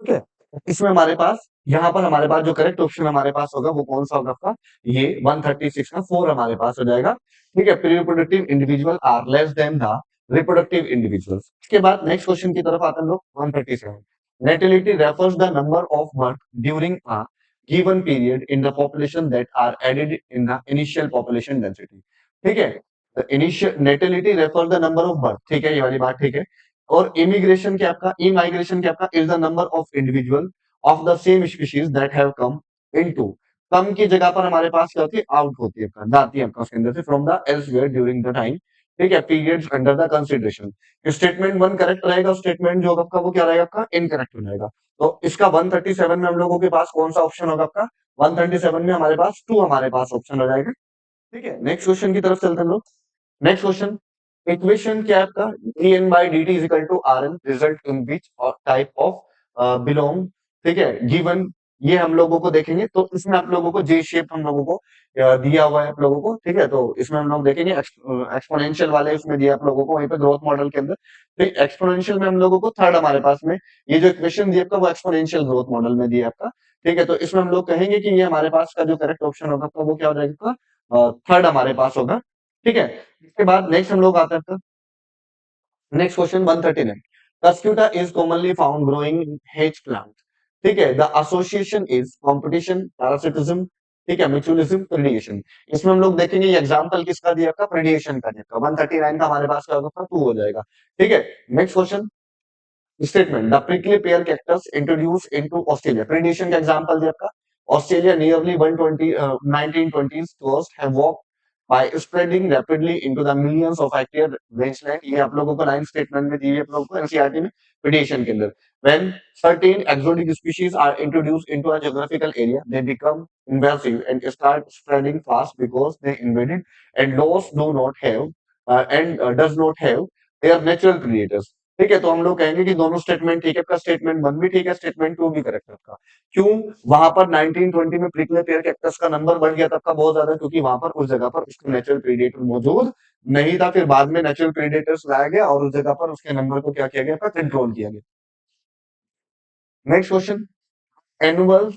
ठीक है, इसमें हमारे पास, यहाँ पर हमारे पास जो करेक्ट ऑप्शन हमारे पास होगा वो कौन सा होगा आपका, ये 136 का 4 हमारे पास हो जाएगा। ठीक है, pre reproductive individual are less than the reproductive individuals. इसके बाद नेक्स्ट क्वेश्चन की तरफ आते हैं हम लोग 137। Natality refers the number of birth during a given period in the population that are added in the initial population density. ठीक है, initial natality refer the number of birth, ठीक है, ये वाली बात ठीक है। और इमिग्रेशन क्या आपका, इमाइग्रेशन क्या आपका, is the number of individual of the same species that have come into. Come की जगह पर हमारे पास क्या होती है, आउट होती है आपका, जाती है आपका उसके अंदर से, from the elsewhere during the time. ठीक है, periods under the consideration. Statement one correct रहेगा, स्टेटमेंट जो होगा आपका वो क्या रहेगा आपका, इनकरेक्ट हो जाएगा। तो इसका 137 में हम लोगों के पास कौन सा ऑप्शन होगा आपका, 137 में हमारे पास टू हमारे पास ऑप्शन हो जाएगा। ठीक है, नेक्स्ट क्वेश्चन की तरफ चलते हैं हम लोग। नेक्स्ट क्वेश्चन, इक्वेशन क्या है आपका, dn by dt is equal to rn result in which type of belong. ठीक है, गिवन, ये हम लोगों को देखेंगे तो इसमें आप लोगों को जे शेप हम लोगों को दिया हुआ है आप लोगों को। ठीक है, तो इसमें हम लोग देखेंगे एक्सपोनेंशियल वाले उसमें दिया आप लोगों को वहीं पे ग्रोथ मॉडल के अंदर। तो एक्सपोनेंशियल में हम लोगों को थर्ड हमारे पास में ये जो इक्वेशन दिया आपका वो एक्सपोनेंशियल ग्रोथ मॉडल में दिया आपका। ठीक है, तो इसमें हम लोग कहेंगे कि ये हमारे पास का जो करेक्ट ऑप्शन होगा आपका वो क्या हो जाएगा, थर्ड हमारे पास होगा। ठीक है, इसके बाद नेक्स्ट हम लोग आते हैं next question 139। Cuscuta is commonly found growing in hedge plant। ठीक है, the association is competition, parasitism, ठीक है, म्यूचुअलिज्म, प्रेडिएशन। इसमें हम लोग देखेंगे ये एग्जांपल किसका दिया आपका, प्रेडिएशन का दिया आपका। 139 का हमारे पास क्या होगा, 2 हो जाएगा। ठीक है, next question, statement the prickly pear cactus introduced into Australia, predation का एग्जांपल दिया आपका। Australia nearly 120 1920s coast have walked by spreading rapidly into the millions of hectare rangeland। ये आप लोगों को लाइन स्टेटमेंट में दी है आप लोगों को एनसीईआरटी में प्रेडिएशन के अंदर। when certain exotic species are introduced into a geographical area they become invasive and start spreading fast because they invaded and those do not have does not have their natural predators। ठीक है, तो हम लोग कहेंगे कि दोनों statement ठीक है, आपका स्टेटमेंट वन भी ठीक है, स्टेटमेंट टू भी करेक्ट है आपका। क्यों, वहां पर 1920 में प्रिकले पेयर कैक्टस का नंबर बढ़ गया था आपका बहुत ज्यादा, क्योंकि वहां पर उस जगह पर उसका नेचुरल प्रीडेटर मौजूद नहीं था। फिर बाद में नेचुरल प्रीडेटर्स लाया गया और उस जगह पर उसके नंबर को क्या किया गया, कंट्रोल किया गया। Next question, annual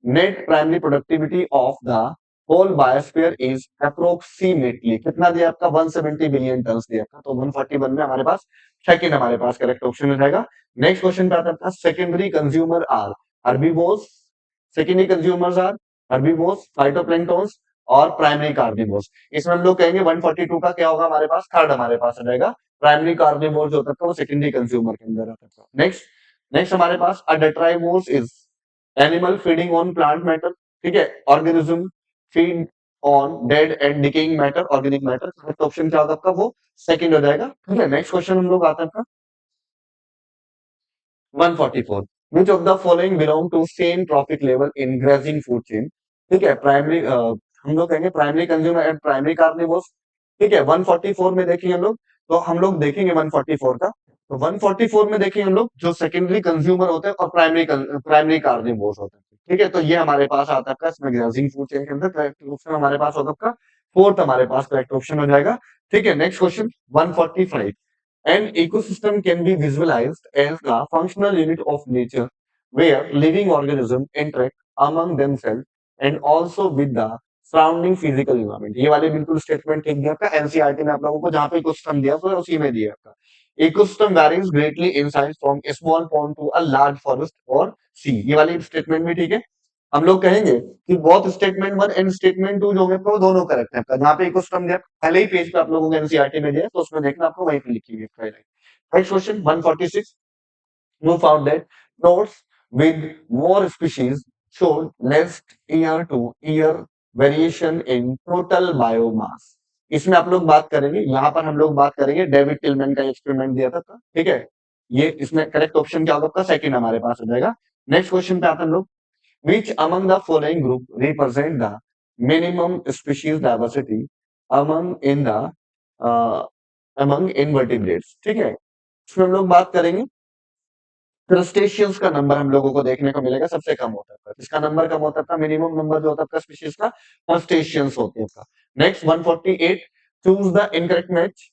net primary productivity of the whole biosphere is approximately कितना दिया आपका, 170 बिलियन टन दिया आपका। तो 141 में हमारे पास सेकंड हमारे पास करेक्ट ऑप्शन हो जाएगा। नेक्स्ट क्वेश्चन पे आता है आपका, secondary consumer are herbivores, secondary consumers are herbivores, phytoplanktons और प्राइमरी कार्निवोर्स। इसमें हम लोग कहेंगे 142 का क्या होगा हमारे पास, थर्ड हमारे पास आ जाएगा। प्राइमरी कार्निवोर जो होता है वो सेकेंडरी कंज्यूमर के अंदर आता है। नेक्स्ट, नेक्स्ट हमारे पास a detritivores is animal feeding on plant matter. ठीक है, organism feed on dead and decaying matter organic matter. Correct option क्या होगा आपका, वो सेकंड हो जाएगा। ठीक है, नेक्स्ट क्वेश्चन हम लोग आते हैं आपका 144। Which of the following belong to same profit level in grazing food chain? ठीक है, प्राइमरी हम लोग कहेंगे primary consumer and primary carnivores. ठीक है, 144 में देखेंगे हम लोग, तो हम लोग देखेंगे 144 का, तो 144 में देखेंगे हम लोग जो सेकेंडरी कंज्यूमर होते हैं और प्राइमरी कार्निवोर्स होते हैं। ठीक है, तो ये हमारे पास आता है आपका इसमें ग्रेजिंग फूड चेन के अंदर। करेक्ट ऑप्शन हमारे पास होगा आपका फोर्थ, हमारे पास करेक्ट ऑप्शन हो जाएगा। ठीक है, next question 145। An ecosystem can be visualized as the functional unit of nature where living organisms interact among themselves and also with the surrounding physical environment। ये वाले बिल्कुल स्टेटमेंट ठीक दिया आपका एनसीईआरटी में आप लोगों को, जहां पे इकोसिस्टम दिया तो उसी में दिया आपका। Ecosystem varies greatly in size from a small pond to a large forest और सी। ये वाली स्टेटमेंट भी ठीक है। हम लोग कहेंगे कि both statement one and statement two जो होंगे आपका वो दोनों करेक्ट है आपका। जहां पे इकोसिस्टम दिया पहले ही पेज पे आप लोगों को एनसीईआरटी में दिया है, तो उसमें देखना आपको वहीं पे लिखी हुई है। Next question 146। who found that nodes with more species showed less year-to-year variation in total biomass। इसमें आप लोग बात करेंगे, यहाँ पर हम लोग बात करेंगे डेविड टिलमैन का एक्सपेरिमेंट दिया था। ठीक है, ये इसमें करेक्ट ऑप्शन क्या होगा आपका, सेकंड हमारे पास हो जाएगा। नेक्स्ट क्वेश्चन पे आते हैं हम लोग, which among the following group represent the minimum species diversity among in the uh, among invertebrates। ठीक है, इसमें हम लोग बात करेंगे क्रस्टेशियंस का नंबर हम लोगों को देखने को मिलेगा सबसे कम होता है। इसका नंबर कम होता था, मिनिमम नंबर जो होता है स्पीशीज का क्रस्टेशियंस होते हैं। Next 148। Choose the incorrect match.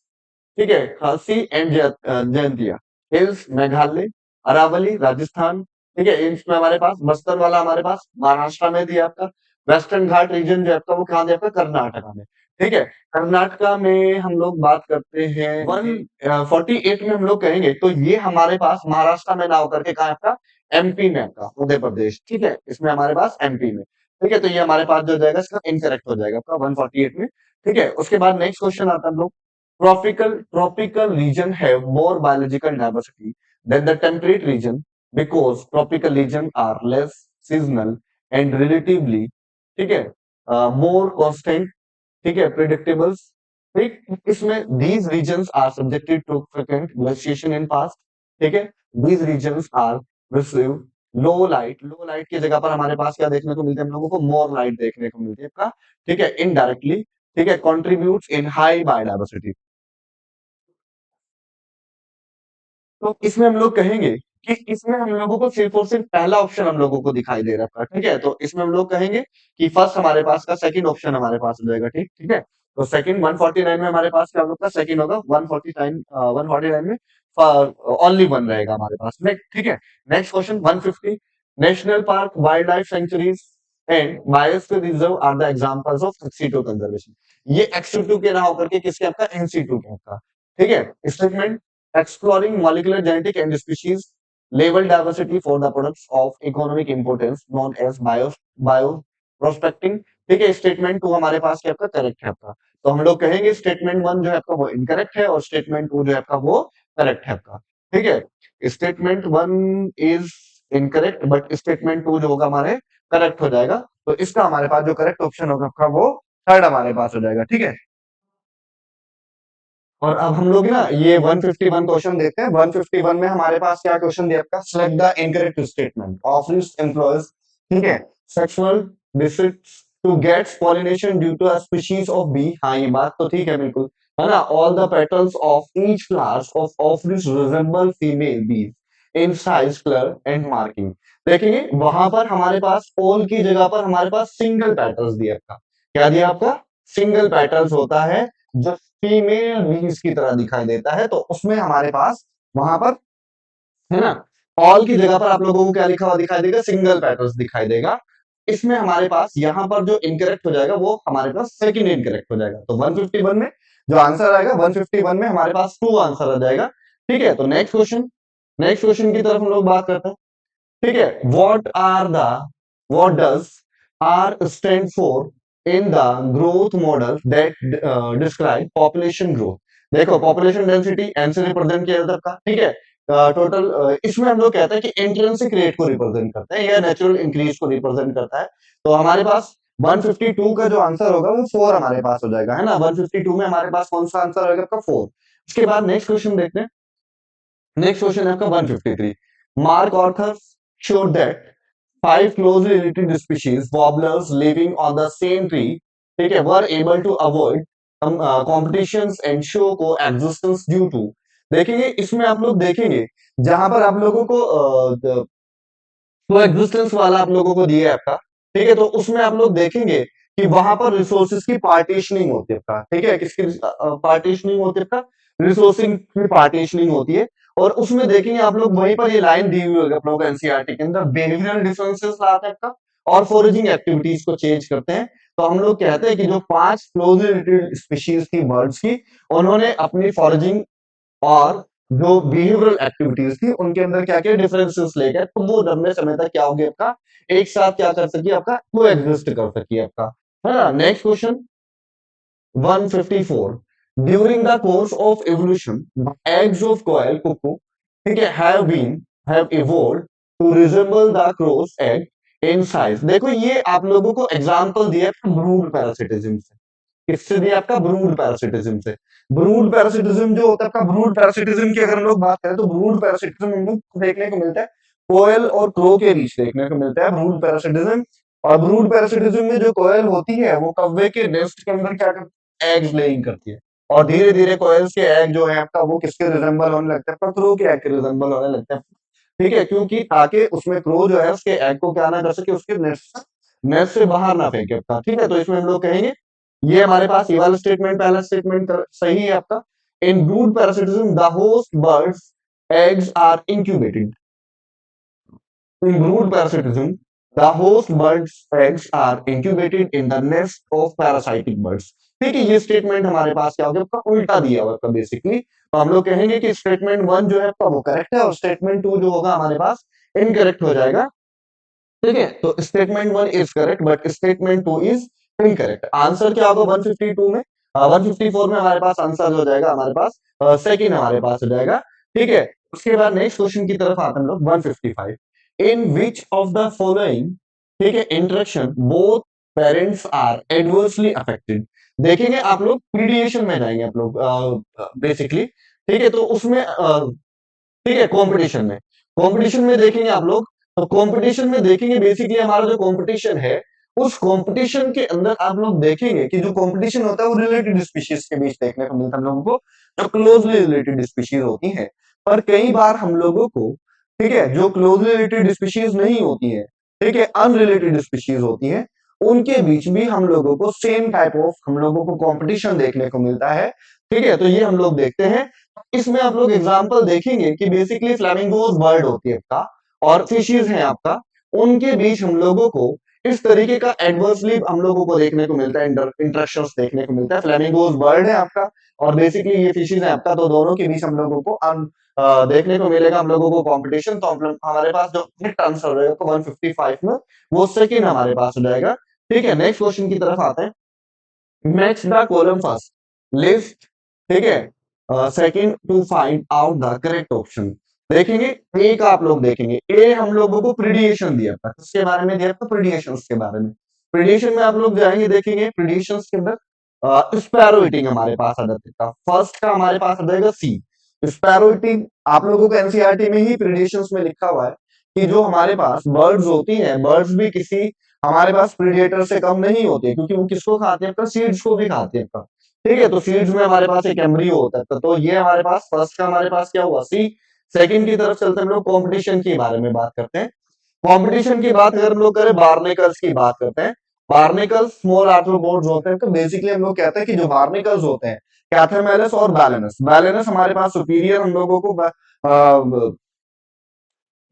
ठीक है, खांसी एंड जयंतिया हिल्स मेघालय, अरावली राजस्थान। ठीक है, इसमें हमारे पास बस्तर वाला हमारे पास महाराष्ट्र में दिया आपका। वेस्टर्न घाट रीजन जो है आपका वो कहाँ दिया आपका, कर्नाटका में। ठीक है, कर्नाटका में हम लोग बात करते हैं 148 में हम लोग कहेंगे तो ये हमारे पास महाराष्ट्र में ना होकर के कहा आपका एमपी में आपका मध्य प्रदेश। ठीक है, इसमें हमारे पास एमपी में। ठीक है, तो ये हमारे पास जो हो जाएगा इसका इनकरेक्ट हो जाएगा आपका 148 में। ठीक है, उसके बाद नेक्स्ट क्वेश्चन आता है हम लोग, tropical region have more biological diversity than the temperate region because tropical region are less seasonal and relatively, ठीक है, more constant, ठीक है, predictables। ठीक, इसमें these regions are subjected to frequent glaciation in past। ठीक है, these regions are receive low light की जगह पर हमारे पास क्या देखने को मिलता है, हम लोगों को मोर लाइट देखने को मिलती है आपका। ठीक है, इनडायरेक्टली। ठीक है, contributes in high biodiversity। तो इसमें हम लोग कहेंगे कि इसमें हम लोगों को सिर्फ और सिर्फ पहला ऑप्शन हम लोगों को दिखाई दे रहा है। ठीक है, तो इसमें हम लोग कहेंगे कि फर्स्ट हमारे पास का सेकंड ऑप्शन हमारे पास हो जाएगा। ठीक ठीक है, तो सेकंड 149 में हमारे पास क्या होगा, सेकंड होगा 149 में ओनली वन रहेगा हमारे पास में। ठीक है, next question 150। National park wildlife sanctuaries and biosphere reserve are the examples of ex situ conservation. ये एक्सीटू के ना होकर के किसके आपका, इंस्टीट्यूट है आपका। ठीक है, statement exploring molecular genetic and species level diversity for the products of economic importance known as bio prospecting। ठीक है, स्टेटमेंट टू हमारे पास क्या आपका करेक्ट है आपका, तो हम लोग कहेंगे स्टेटमेंट वन जो है आपका वो इनकरेक्ट है और स्टेटमेंट टू जो है आपका वो करेक्ट है आपका। ठीक है, statement one is incorrect but statement two जो होगा हमारे करेक्ट हो जाएगा, तो इसका हमारे पास जो करेक्ट ऑप्शन होगा आपका वो थर्ड हमारे पास हो जाएगा। ठीक है, और अब हम लोग ना ये 151 क्वेश्चन देखते हैं। 151 में हमारे पास क्या क्वेश्चन दिया आपका, select the incorrect statement of this employs. ठीक है, sexual districts to gets pollination due to a species of bee. हाँ, ये बात तो ठीक है बिल्कुल, है ना। All the petals of each class of this resemble female bee in size colour and marking. देखेंगे वहां पर हमारे पास ऑल की जगह पर हमारे पास सिंगल पेटल्स दिया आपका। क्या दिया आपका, सिंगल पेटल्स होता है जो फीमेल बीज की तरह दिखाई देता है, तो उसमें हमारे पास वहां पर, है ना, ऑल की जगह पर आप लोगों को क्या लिखा हुआ दिखाई देगा, सिंगल पेटल्स दिखाई देगा। इसमें हमारे पास यहाँ पर जो इनकरेक्ट हो जाएगा वो हमारे पास सेकंड इनकरेक्ट हो जाएगा। तो 151 में जो आंसर आएगा, 151 में हमारे पास टू आंसर आ जाएगा। ठीक है, तो नेक्स्ट क्वेश्चन की तरफ हम लोग बात करते हैं। ठीक है, what does R stand for in the growth model that describe population growth। देखो पॉपुलेशन डेंसिटी एन से रिप्रेजेंट किया जाता है आपका। ठीक है, टोटल इसमें हम लोग कहते हैं कि इंट्रिंसिक रेट को रिप्रेजेंट करते हैं या नेचुरल इंक्रीज को रिप्रेजेंट करता है। तो हमारे पास 152 का जो आंसर होगा वो 4 हमारे पास हो जाएगा, है ना। 152 में हमारे पास कौन सा आंसर होगा आपका 4। उसके बाद नेक्स्ट क्वेश्चन देखते हैं। नेक्स्ट क्वेश्चन है आपका 153। MacArthur showed that 5 closely related species warblers living on the same tree, ठीक है, were able to avoid competitions and show coexistence due to, देखेंगे इसमें आप लोग देखेंगे जहां पर आप लोगों को वो एग्जिस्टेंस वाला आप लोगों को दिया है आपका, ठीक है, तो उसमें आप लोग देखेंगे कि वहां पर रिसोर्सेज की पार्टीशनिंग होती है आपका, ठीक है, किसकी पार्टीशनिंग होती है आपका, रिसोर्सिंग की पार्टीशनिंग होती है। और उसमें देखेंगे आप लोग वहीं पर ये लाइन दी हुई होगी आप लोगों को एनसीईआरटी के अंदर, बिहेवियरल डिफरेंसेस लाते हैं आपका और फोरेजिंग एक्टिविटीज को चेंज करते हैं। तो हम लोग कहते हैं कि जो 5 क्लोजली रिलेटेड स्पीशीज थी बर्ड्स की, उन्होंने अपनी फॉरेजिंग और जो बिहेवियरल एक्टिविटीज थी उनके अंदर क्या क्या डिफरेंसेस लेकर तो वो लंबे समय तक क्या होगी आपका, एक साथ क्या कर सकी आपका, को एग्जिस्ट कर सकी आपका, है ना। Next question 154। During the course of evolution eggs of koel cuckoo, ठीक है, have evolved to resemble the crow's egg in size. देखो ये आप लोगों को एग्जांपल दिया है ब्रूड पैरासिटिज्म से, किससे दिया आपका, ब्रूड पैरासिटिज्म से। ब्रूड पैरासिटिज्म जो होता है आपका, ब्रूड पैरासिटिज्म की अगर हम लोग बात करें तो ब्रूड पैरासिटिज्म हम लोग देखने को मिलता है कोयल और क्रो के बीच देखने को मिलता है ब्रूड पैरासिटिज्म। और ब्रूड पैरासिटिज्म में जो कोयल होती है वो कौवे के नेस्ट के अंदर क्या करती है, एग्स लेइंग करती है। और धीरे धीरे कोयल्स के एग जो है आपका वो किसके रिजेंबल होने लगते हैं, क्रो के एग के रिजेंबल होने लगते हैं, ठीक है, क्योंकि ताकि उसमें क्रो जो है उसके एग को क्या ना कर सके, उसके नेस्ट से बाहर ना फेंके आपका, ठीक है। तो इसमें हम लोग कहेंगे ये हमारे पास ये वाला स्टेटमेंट, पहला स्टेटमेंट सही है आपका। In brood parasitism the host birds eggs are incubated. In brood parasitism, the host bird's eggs are incubated in the nest of parasitic birds। ठीक है, ये स्टेटमेंट हमारे पास क्या हो गया आपका, उल्टा दिया हुआ आपका बेसिकली। तो हम लोग कहेंगे कि स्टेटमेंट 1 जो है आपका वो करेक्ट है और स्टेटमेंट 2 जो होगा हमारे पास इनकरेक्ट हो जाएगा, ठीक है। तो statement 1 is correct but statement 2 is incorrect. Answer क्या होगा 152 में, 154 में हमारे पास आंसर हो जाएगा, हमारे पास सेकंड हमारे पास हो जाएगा, ठीक है। उसके बाद नेक्स्ट क्वेश्चन की तरफ आते हैं हम लोग 155। In which of the following, ठीक है, interaction both parents are adversely affected. देखेंगे आप लोग प्रीडिएशन में जाएंगे आप लोग बेसिकली, ठीक है, तो उसमें ठीक है, कंपटीशन में देखेंगे आप लोग। तो कंपटीशन में देखेंगे बेसिकली हमारा जो कंपटीशन है उस कंपटीशन के अंदर आप लोग देखेंगे कि जो कंपटीशन होता है वो रिलेटेड स्पीशीज के बीच देखने को मिलता है हम लोगों को, जो क्लोजली रिलेटेड स्पीशीज होती हैं। पर कई बार हम लोगों को, ठीक है, जो क्लोजली रिलेटेड स्पीशीज नहीं होती है, ठीक है, अनरिलेटेड स्पीशीज होती है, उनके बीच भी हम लोगों को सेम टाइप ऑफ हम लोगों को कंपटीशन देखने को मिलता है, ठीक है। तो ये हम लोग देखते हैं। इसमें आप लोग एग्जाम्पल देखेंगे कि बेसिकली फ्लैमिंगोज बर्ड होती है आपका और फिशेज हैं आपका, उनके बीच हम लोगों को इस तरीके का एडवर्सली हम लोगों को देखने को मिलता है, इंटरेक्शंस देखने को मिलता है। फ्लैमिंगोज बर्ड है आपका और बेसिकली ये फिशेज है आपका, तो दोनों के बीच हम लोगों को देखने को मिलेगा हम लोगों को कंपटीशन। तो हमारे पास जो करेक्ट आंसर रहेगा 155 में वो सेकंड हमारे पास हो जाएगा, ठीक है। नेक्स्ट क्वेश्चन की तरफ आते हैं। Match the column first, list, ठीक है, second to find out the correct option. देखेंगे ए का आप लोग देखेंगे, ए हम लोगों को प्रीडिएशन दिया था, किसके बारे में दिया था, प्रीडिएशन के बारे में। प्रीडिएशन में आप लोग जाएंगे देखेंगे प्रीडिएशन के अंदर स्पैरो ईटिंग हमारे पास आ जाता है, फर्स्ट का हमारे पास आ जाएगा सी स्पैरो ईटिंग। आप लोगों को एनसीईआरटी में ही प्रीडिएशन में लिखा हुआ है कि जो हमारे पास बर्ड्स होती हैं, बर्ड्स भी किसी हमारे पास प्रीडेटर से कम नहीं होते, क्योंकि वो किसको खाते हैं, सीड्स को भी खाते हैं, ठीक है। तो सीड्स में हमारे पास एक एम्ब्रियो होता है, तो ये हमारे पास फर्स्ट का हमारे पास क्या हुआ, सी। सेकंड की तरफ चलते हम लोग कंपटीशन के बारे में बात करते हैं। कंपटीशन की बात अगर हम लोग करें, बार्नेकल्स की बात करते हैं। बार्नेकल्स स्मॉल आर्थ्रोपोड्स होते हैं, तो बेसिकली हम लोग कहते हैं कि जो बार्नेकल्स होते हैं कैथरमेलस और बैलेनस, बैलेनस हमारे पास सुपीरियर हम लोगों को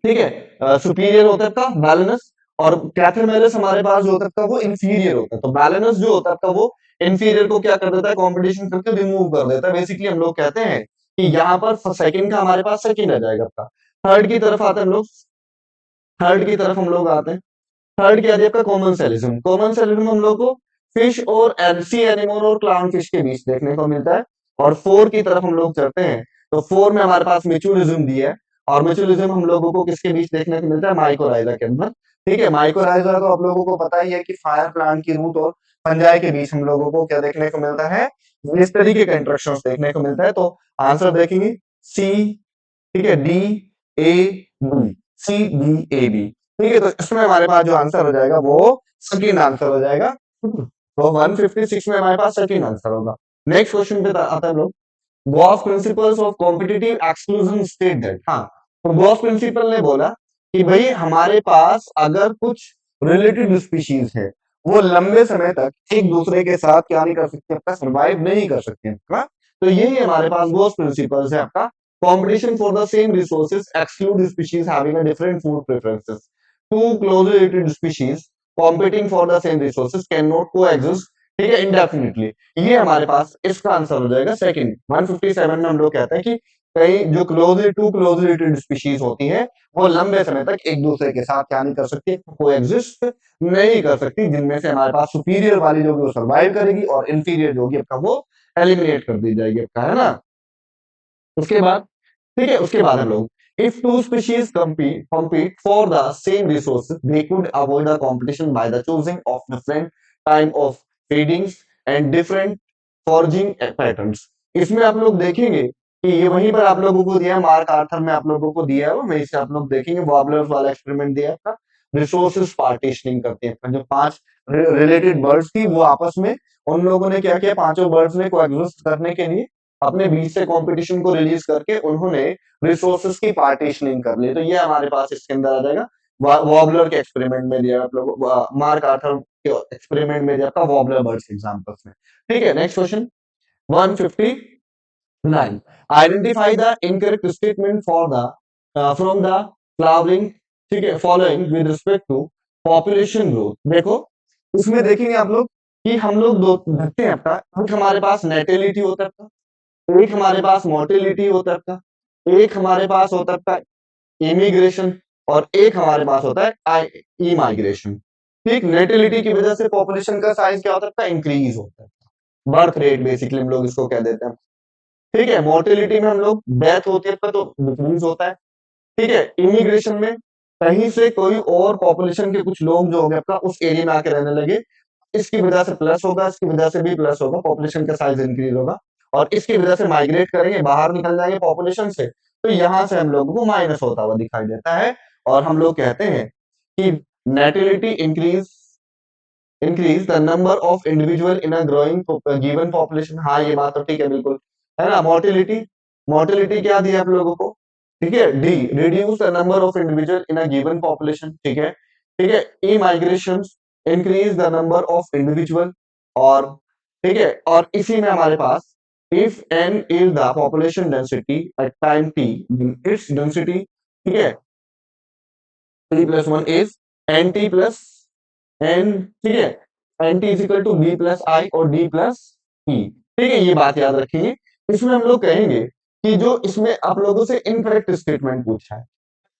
ठीक है, सुपीरियर होता था बैलेनस, और कैथरमेलस हमारे पास जो होता था वो इंफीरियर होता है। तो बैलेनस जो होता था वो इंफीरियर को क्या कर देता है, कंपटीशन करके रिमूव कर देता है। बेसिकली हम लोग कहते हैं कि यहाँ पर सेकंड का हमारे पास सेकंड आ जाएगा आपका। थर्ड की तरफ आते हैं हम लोग, थर्ड की तरफ हम लोग आते हैं। थर्ड क्या दिया आपका, कॉमन सेलिज्म। कॉमन सेलिज्म हम लोग को फिश और एल्सी एनिमल और क्लाउन फिश के बीच देखने को मिलता है। और फोर की तरफ हम लोग चलते हैं, तो फोर में हमारे पास म्यूचुअलिज्म दिया है, और म्यूचुअलिज्म हम लोगों को किसके बीच देखने को मिलता है, माइकोराइजा के अंदर। ठीक है, माइकोराइजा तो आप लोगों को पता ही है कि फायर प्लांट की रूट और फंजाई के बीच हम लोगों को क्या देखने को मिलता है, इस तरीके के इंटरेक्शंस देखने को मिलता है। तो आंसर देखेंगे सी, ठीक है, D A B, C D A B. ठीक है, तो इसमें हमारे पास जो आंसर हो जाएगा वो सेकंड आंसर हो जाएगा। तो 156 में हमारे पास सेकंड आंसर होगा। नेक्स्ट क्वेश्चन पे आता है लोग, Gauss principles of competitive exclusion state that. हाँ, तो गॉस प्रिंसिपल ने बोला कि भाई हमारे पास अगर कुछ रिलेटेड स्पीशीज है वो लंबे समय तक एक दूसरे के साथ क्या नहीं कर सकते, आपका सर्वाइव नहीं कर सकते आपका। तो यही हमारे पास गॉस प्रिंसिपल्स है आपका। Competition for the same resources exclude species having a different food preferences. Two closely related species competing for the same resources can not coexist, ठीक है, इंडेफिनिटली। ये हमारे पास इसका आंसर हो जाएगा सेकंड। 157 में हम लोग कहते हैं कि कई जो क्लोजली रिलेटेड स्पीशीज होती है वो लंबे समय तक एक दूसरे के साथ क्या नहीं कर सकती, कोएग्जिस्ट नहीं कर सकती, जिनमें से हमारे पास सुपीरियर वाली जो भी वो सर्वाइव करेगी और इंफीरियर जो भी आपका वो एलिमिनेट कर दी जाएगी आपका, है ना। उसके बाद, ठीक है, उसके बाद हम लोग, if two species compete for the same resources, they could avoid the competition by the choosing of different time of feedings and different foraging patterns। इसमें आप लोग देखेंगे कि ये वहीं पर आप लोगों को दिया है, मार्क आर्थर में आप लोगों को दिया है, वो वहीं से आप लोग देखेंगे वॉबलर्स वाला एक्सपेरिमेंट दिया है आपका। रिसोर्सेज पार्टीशनिंग करते हैं जो 5 रिलेटेड बर्ड्स थी वो आपस में, उन लोगों ने क्या किया, पांचों बर्ड्स ने कोएग्जिस्ट करने के लिए अपने बीच से कंपटीशन को रिलीज करके उन्होंने रिसोर्सेज की पार्टीशनिंग कर ली। तो ये हमारे पास इसके अंदर आ जाएगा। वॉबलर के एक्सपेरिमेंट में दिया आप लोग, मार्क आर्थर के एक्सपेरिमेंट में दिया आपका वॉबलर बर्ड्स एग्जांपल्स में। ठीक है, next question 159, identify the incorrect statement for the from the flowering, ठीक है, following with respect to population growth. देखो इसमें देखेंगे आप लोग कि हम लोग दो देखते हैं आपका, एक हमारे पास नेटिलिटी होता है, एक हमारे पास मोर्टेलिटी होता है आपका, एक हमारे पास होता है आपका इमिग्रेशन, और एक हमारे पास होता है ई माइग्रेशन। ठीक, नेटिलिटी की वजह से पॉपुलेशन का साइज क्या होता है आपका, इंक्रीज होता है, बर्थ रेट बेसिकली हम लोग इसको कह देते हैं। ठीक है, मोर्टेलिटी में हम लोग डेथ होती है तो डिक्रीज होता है। ठीक है, इमिग्रेशन में कहीं से कोई और पॉपुलेशन के कुछ लोग जो हो गए आपका उस एरिया में आके रहने लगे, इसकी वजह से प्लस होगा, इसकी वजह से भी प्लस होगा, पॉपुलेशन का साइज इंक्रीज होगा। और इसकी वजह से माइग्रेट करेंगे, बाहर निकल जाएंगे पॉपुलेशन से, तो यहां से हम लोगों को माइनस होता हुआ दिखाई देता है। और हम लोग कहते हैं कि natality increase the number of individual in a growing given population. हाँ, ये बात तो ठीक है, बिल्कुल, है ना। मोर्टिलिटी, मोर्टिलिटी क्या दी है आप लोगों को, ठीक है, D, reduce the number of individual in a given population. ठीक है, ठीक है, emigration increase the number of individual. और ठीक है, और इसी में हमारे पास if n is the population density at time t, its density, ठीक है, 3+1 इज nt प्लस n, ठीक है, nt is equal to b plus i और d प्लस e। ठीक है, ये बात याद रखिए। इसमें हम लोग कहेंगे कि जो इसमें आप लोगों से इनकरेक्ट स्टेटमेंट पूछा है,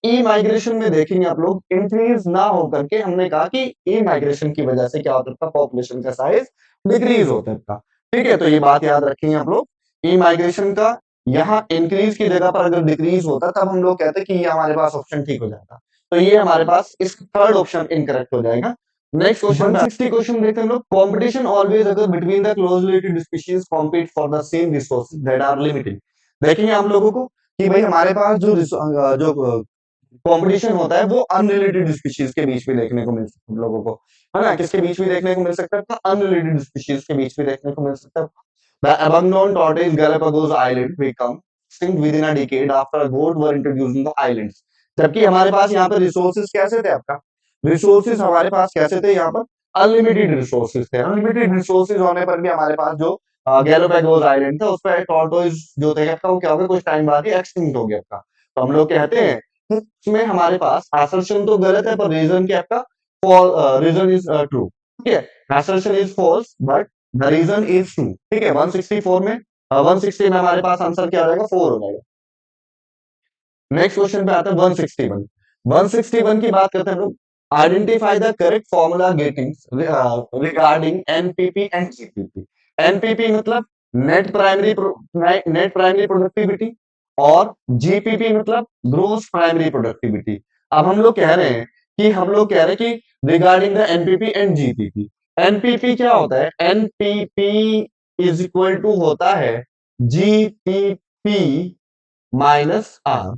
ई माइग्रेशन में देखेंगे आप लोग इंक्रीज ना होकर के, हमने कहा कि ई माइग्रेशन की वजह से क्या होता था, पॉपुलेशन का साइज डिक्रीज होता था। ठीक है, तो ये बात याद रखेंगे आप लोग, ई माइग्रेशन का यहाँ इंक्रीज की जगह पर अगर डिक्रीज होता तब हम लोग कहते कि ये हमारे पास ऑप्शन ठीक हो जाता। तो ये हमारे पास इस थर्ड ऑप्शन इनकरेक्ट हो जाएगा। नेक्स्ट क्वेश्चन 160 क्वेश्चन देखते हैं हम लोग, competition always occur between the close related species compete for the same resources that are limited. देखेंगे हम लोगों को कि भाई हमारे पास जो कंपटीशन होता है वो अनरिलेटेड स्पीशीज के बीच में देखने को मिल सकता है हम लोगों को, है ना। किसके बीच में देखने को मिल सकता है, अनरिलेटेड स्पीशीज के बीच में देखने को मिल सकता है। The abandoned tortoise Galapagos Island become extinct within a decade after goat were introduced in the islands। जबकि हमारे पास यहाँ पर रिसोर्सेज कैसे थे आपका, रिसोर्सेज हमारे पास कैसे थे, यहाँ पर अनलिमिटेड रिसोर्सेज थे। अनलिमिटेड रिसोर्सेज होने पर भी हमारे पास जो गैलोपैगोस आइलैंड था उस पर टॉर्टोइज जो थे आपका वो क्या हो गया, कुछ टाइम बाद ही एक्सटिंक्ट हो गया आपका। तो हम लोग कहते हैं इसमें हमारे पास असर्शन तो गलत है पर रीजन क्या आपका, रीजन इज ट्रू। ठीक है, assertion is false but the reason is true. ठीक है, 164 में 160 में हमारे पास आंसर क्या हो जाएगा, 4 हो जाएगा। नेक्स्ट क्वेश्चन पे आता है 161। 161 की बात करते हैं हम लोग, identify the correct formula getting regarding NPP and GPP. NPP मतलब नेट प्राइमरी प्रोडक्टिविटी, और जीपीपी मतलब ग्रोस प्राइमरी प्रोडक्टिविटी। अब हम लोग कह रहे हैं कि हम लोग कह रहे हैं कि regarding the NPP and GPP. NPP क्या होता है? एनपीपी इज इक्वल टू होता है जीपीपी माइनस आर।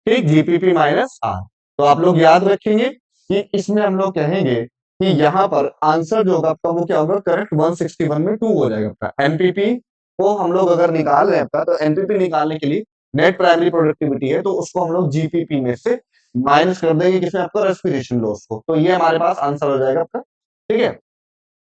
ठीक, जीपीपी माइनस आर। तो आप लोग याद रखेंगे कि इसमें हम लोग कहेंगे कि यहाँ पर आंसर जो होगा आपका वो क्या होगा? करेक्ट 161 में 2 हो जाएगा आपका। एनपीपी को हम लोग अगर निकाल रहे हैं आपका, तो एनपीपी निकालने के लिए नेट प्राइमरी प्रोडक्टिविटी है, तो उसको हम लोग जीपीपी में से माइनस कर देंगे किसमें? आपका रेस्पिरेशन लॉस को। तो ये हमारे पास आंसर हो जाएगा आपका। ठीक है,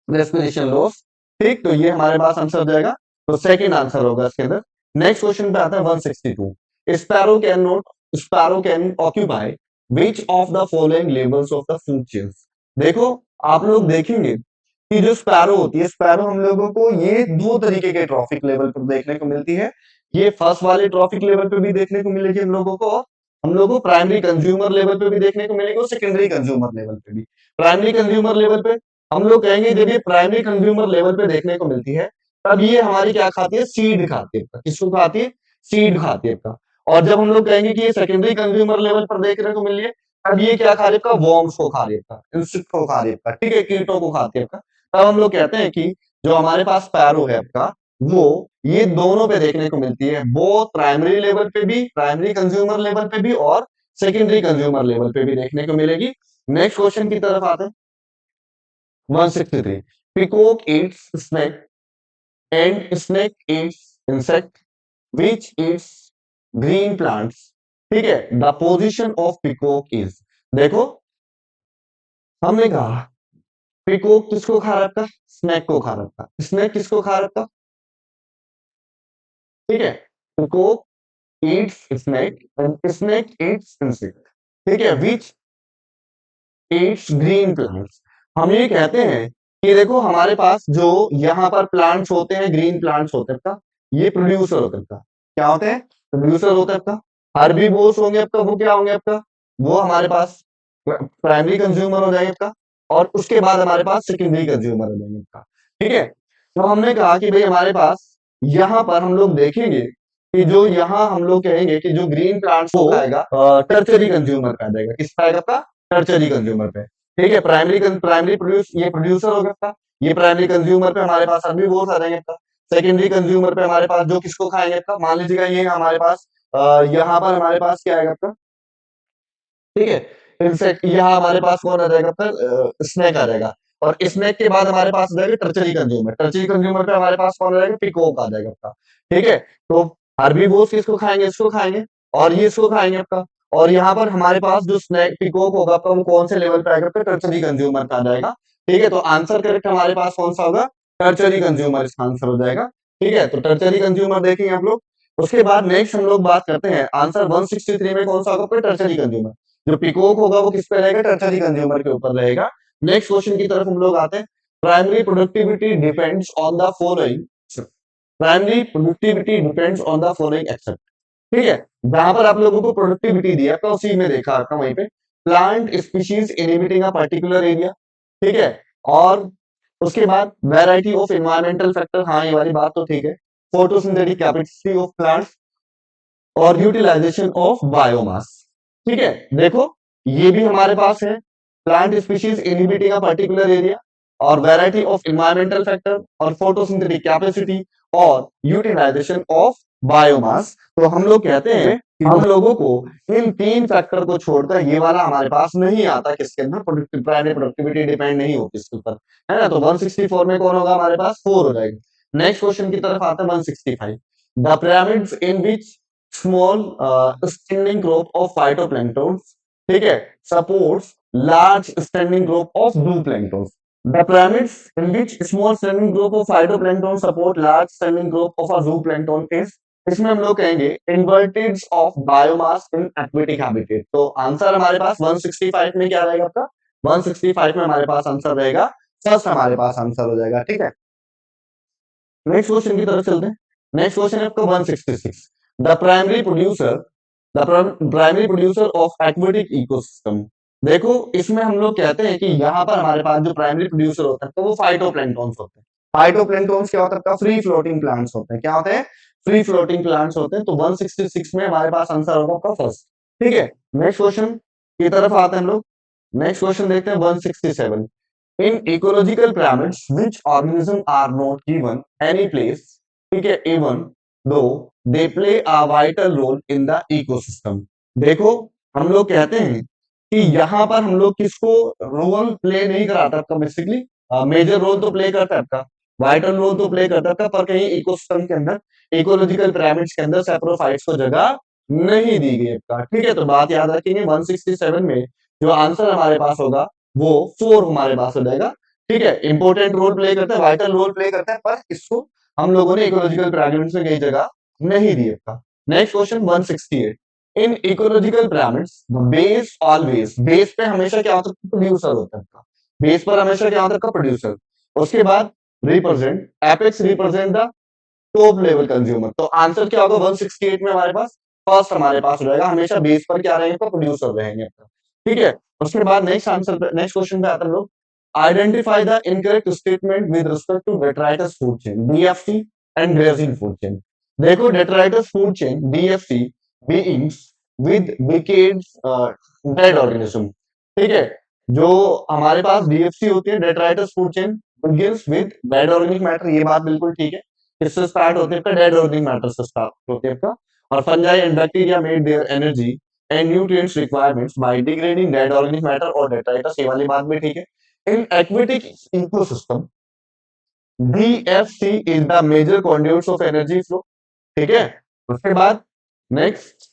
रेस्पिरेशन लॉस। ठीक, तो ये हमारे पास आंसर हो जाएगा। तो सेकंड आंसर होगा इसके अंदर। नेक्स्ट क्वेश्चन पे आता है 162। Sparrow can not sparrow can occupy which of the following levels of the food chains. देखो, आप लोग देखेंगे कि जो स्पैरो होती है, स्पैरो हम लोगों को ये दो तरीके के ट्रॉफिक लेवल पर देखने को मिलती है। ये फर्स्ट वाले ट्रॉफिक लेवल पे भी देखने को मिलेगी हम लोगों को, और हम लोगों को प्राइमरी कंज्यूमर लेवल पे भी देखने को मिलेगी, और सेकेंडरी कंज्यूमर लेवल पे भी। प्राइमरी कंज्यूमर लेवल पे हम लोग कहेंगे जब ये प्राइमरी कंज्यूमर लेवल पे देखने को मिलती है, तब ये हमारी क्या खाती है? सीड खाती है। किसको खाती है? सीड खाती है। और जब हम लोग कहेंगे कि ये सेकेंडरी कंज्यूमर लेवल पर देखने को मिल रही है, तब ये क्या खा रही है? वॉर्म्स को खा रही है, इंसेक्ट को खा रही है, ठीक है, कीटों को खाती है। तब हम लोग कहते हैं कि जो हमारे पास स्पैरो है आपका, वो ये दोनों पे देखने को मिलती है, वो प्राइमरी लेवल पे भी, प्राइमरी कंज्यूमर लेवल पे भी, और सेकेंडरी कंज्यूमर लेवल पे भी देखने को मिलेगी। नेक्स्ट क्वेश्चन की तरफ आते हैं। 163। Peacock eats snake and snake eats insect which eats green plants। ठीक है, the position of peacock is. देखो, हमने कहा पिकॉक किसको खा रखा? स्नेक को खा रखा। स्नेक किसको खा रखा? ठीक है, peacock Yeats snake and snake Yeats insect. ठीक है, विच ईट्स ग्रीन प्लांट्स। हम ये कहते हैं कि देखो, हमारे पास जो यहाँ पर प्लांट्स होते हैं, ग्रीन प्लांट्स होते हैं आपका, ये प्रोड्यूसर होते हैं आपका। क्या होते हैं? प्रोड्यूसर होते हैं आपका। हर्बीवोर्स होंगे आपका, वो क्या होंगे आपका? वो हमारे पास प्राइमरी कंज्यूमर हो जाएंगे आपका, और उसके बाद हमारे पास सेकेंडरी कंज्यूमर हो जाएंगे आपका। ठीक है, तो हमने कहा कि भाई हमारे पास यहाँ पर हम लोग देखेंगे कि जो यहाँ हम लोग कहेंगे कि जो ग्रीन प्लांट्स को खाएगा, टर्चरी कंज्यूमर का जाएगा। किस खाएगा आपका? टर्चरी कंज्यूमर पे। ठीक है, प्राइमरी प्रोड्यूस ये प्रोड्यूसर होगा आपका। ये प्राइमरी कंज्यूमर पे हमारे पास हर्बीवोर्स आ जाएंगे आपका। सेकेंडरी कंज्यूमर पे हमारे पास जो किसको खाएंगे आपका, मान लीजिएगा ये हमारे पास यहाँ पर हमारे पास क्या आएगा आपका? ठीक है, इंसेक्ट। यहाँ हमारे पास कौन आ जाएगा आपका? स्नेक आ जाएगा। और स्नेक के बाद हमारे पास आ जाएगा टर्चरी कंज्यूमर। टर्चरी कंज्यूमर पे हमारे पास कौन आ जाएगा? पिकॉक आ जाएगा आपका। ठीक है, तो हर्बीवोर्स किसको खाएंगे? इसको खाएंगे, और ये इसको खाएंगे आपका। और यहाँ पर हमारे पास जो स्नेक पिकॉक होगा आपका, वो कौन से लेवल पे आएगा आपका? टर्चरी कंज्यूमर का आ जाएगा। ठीक है, तो आंसर करेक्ट हमारे पास कौन सा होगा? टर्चरी कंज्यूमर इसका आंसर हो जाएगा। ठीक है, तो टर्चरी कंज्यूमर देखेंगे आप लोग। उसके बाद नेक्स्ट हम लोग बात करते हैं आंसर 163 में कौन सा होगा आपका? Tertiary consumer. जो पिकॉक होगा वो किस पे रहेगा? टर्चरी कंज्यूमर के ऊपर रहेगा। नेक्स्ट क्वेश्चन की तरफ हम लोग आते हैं। Primary productivity depends on the following. Primary productivity depends on the following except. ठीक है, जहां पर आप लोगों को प्रोडक्टिविटी दिया था, उसी में देखा आपका वहीं पे। Plant species inhibiting a particular area. ठीक है, और उसके बाद वैरायटी ऑफ एनवायरमेंटल फैक्टर। हाँ, ये वाली बात तो ठीक है। फोटोसिंथेटिक कैपेसिटी ऑफ प्लांट्स, और यूटिलाइजेशन ऑफ बायोमास। ठीक है, देखो, ये भी हमारे पास है। Plant species inhibiting a particular area, और वैरायटी ऑफ एनवायरमेंटल फैक्टर, और फोटोसिंथेटिक कैपेसिटी, और यूटिलाइजेशन ऑफ बायोमास। तो हम लोग कहते हैं कि हम लोगों को इन तीन फैक्टर को छोड़कर ये वाला हमारे पास नहीं आता। किसके अंदर? प्राइमरी प्रोडक्टिविटी डिपेंड नहीं होती इसके ऊपर, है ना। तो 164 में कौन होगा? हमारे पास 4 हो जाएगा। नेक्स्ट क्वेश्चन की तरफ आता है 165। The pyramids in which small standing group of phytoplanktons, ठीक है, supports large standing group of zooplanktons। The pyramids in which small standing group of phytoplankton support large standing group of a zooplankton is। इसमें हम लोग कहेंगे invertebrates of biomass in aquatic habitat। तो answer हमारे पास 165 में क्या रहेगा आपका? 165 में हमारे पास आंसर रहेगा फर्स्ट, हमारे पास आंसर हो जाएगा। ठीक है, नेक्स्ट क्वेश्चन की तरफ चलते हैं। नेक्स्ट क्वेश्चन है आपका 166। The primary producer the primary producer of aquatic ecosystem. देखो, इसमें हम लोग कहते हैं कि यहाँ पर हमारे पास जो प्राइमरी प्रोड्यूसर होता है, तो वो फाइटोप्लैंक्टन्स होते हैं। फाइटोप्लैंक्टन्स क्या होता है? फ्री फ्लोटिंग प्लांट्स होते हैं। क्या होते हैं? फ्री फ्लोटिंग प्लांट्स होते हैं। तो 166 में हमारे पास आंसर होगा आपका फर्स्ट। ठीक है, नेक्स्ट क्वेश्चन की तरफ आते हैं हम लोग। नेक्स्ट क्वेश्चन देखते हैं 167। In ecological pyramids which organism are not given any place, ठीक है, even though they play a vital role in the ecosystem. देखो, हम लोग कहते हैं कि यहाँ पर हम लोग किसको रोल प्ले नहीं कराता आपका, बेसिकली मेजर रोल तो प्ले करता है आपका, वाइटल रोल तो प्ले करता था, पर कहीं इकोसिस्टम के अंदर, इकोलॉजिकल पिरामिड्स के अंदर सैप्रोफाइट्स को जगह नहीं दी गई आपका। ठीक है, तो बात याद रखेंगे 167 में जो आंसर हमारे पास होगा वो 4 हमारे पास हो जाएगा। ठीक है, इंपॉर्टेंट रोल प्ले करता है, वाइटल रोल प्ले करता है, पर इसको हम लोगों ने इकोलॉजिकल पिरामिड्स में कहीं जगह नहीं दी आपका। Next question 168। In ecological pyramids base always, base पे हमेशा क्या होता है, प्रोड्यूसर होता है आपका, बेस पर हमेशा क्या होता है, प्रोड्यूसर। उसके बाद represent, apex represent the top level consumer. तो आंसर क्या होगा 168 में हमारे पास, फर्स्ट हमारे पास हो जाएगा, हमेशा बेस पर क्या रहेंगे, प्रोड्यूसर रहेंगे। ठीक है, उसके बाद नेक्स्ट आंसर, नेक्स्ट क्वेश्चन पे आते हैं लोग। Identify the incorrect statement with respect to detritus food chain, DFC and grazing food chain. देखो, detritus food chain, DFC, beings with decades dead organism. ठीक है, जो हमारे पास डीएफसी होती है, detritus food chain, begins with dead organic matter, ये बात बिल्कुल ठीक है। किससे स्टार्ट होते हैं, डेड ऑर्गेनिक मैटर से स्टार्ट होते हैं। और fungi and bacteria made their energy and nutrients requirements by degrading dead organic matter और डेट्राइटस, ये वाली बात भी ठीक है। In aquatic ecosystem DFC is the major conduits of energy flow. ठीक है, उसके बाद नेक्स्ट,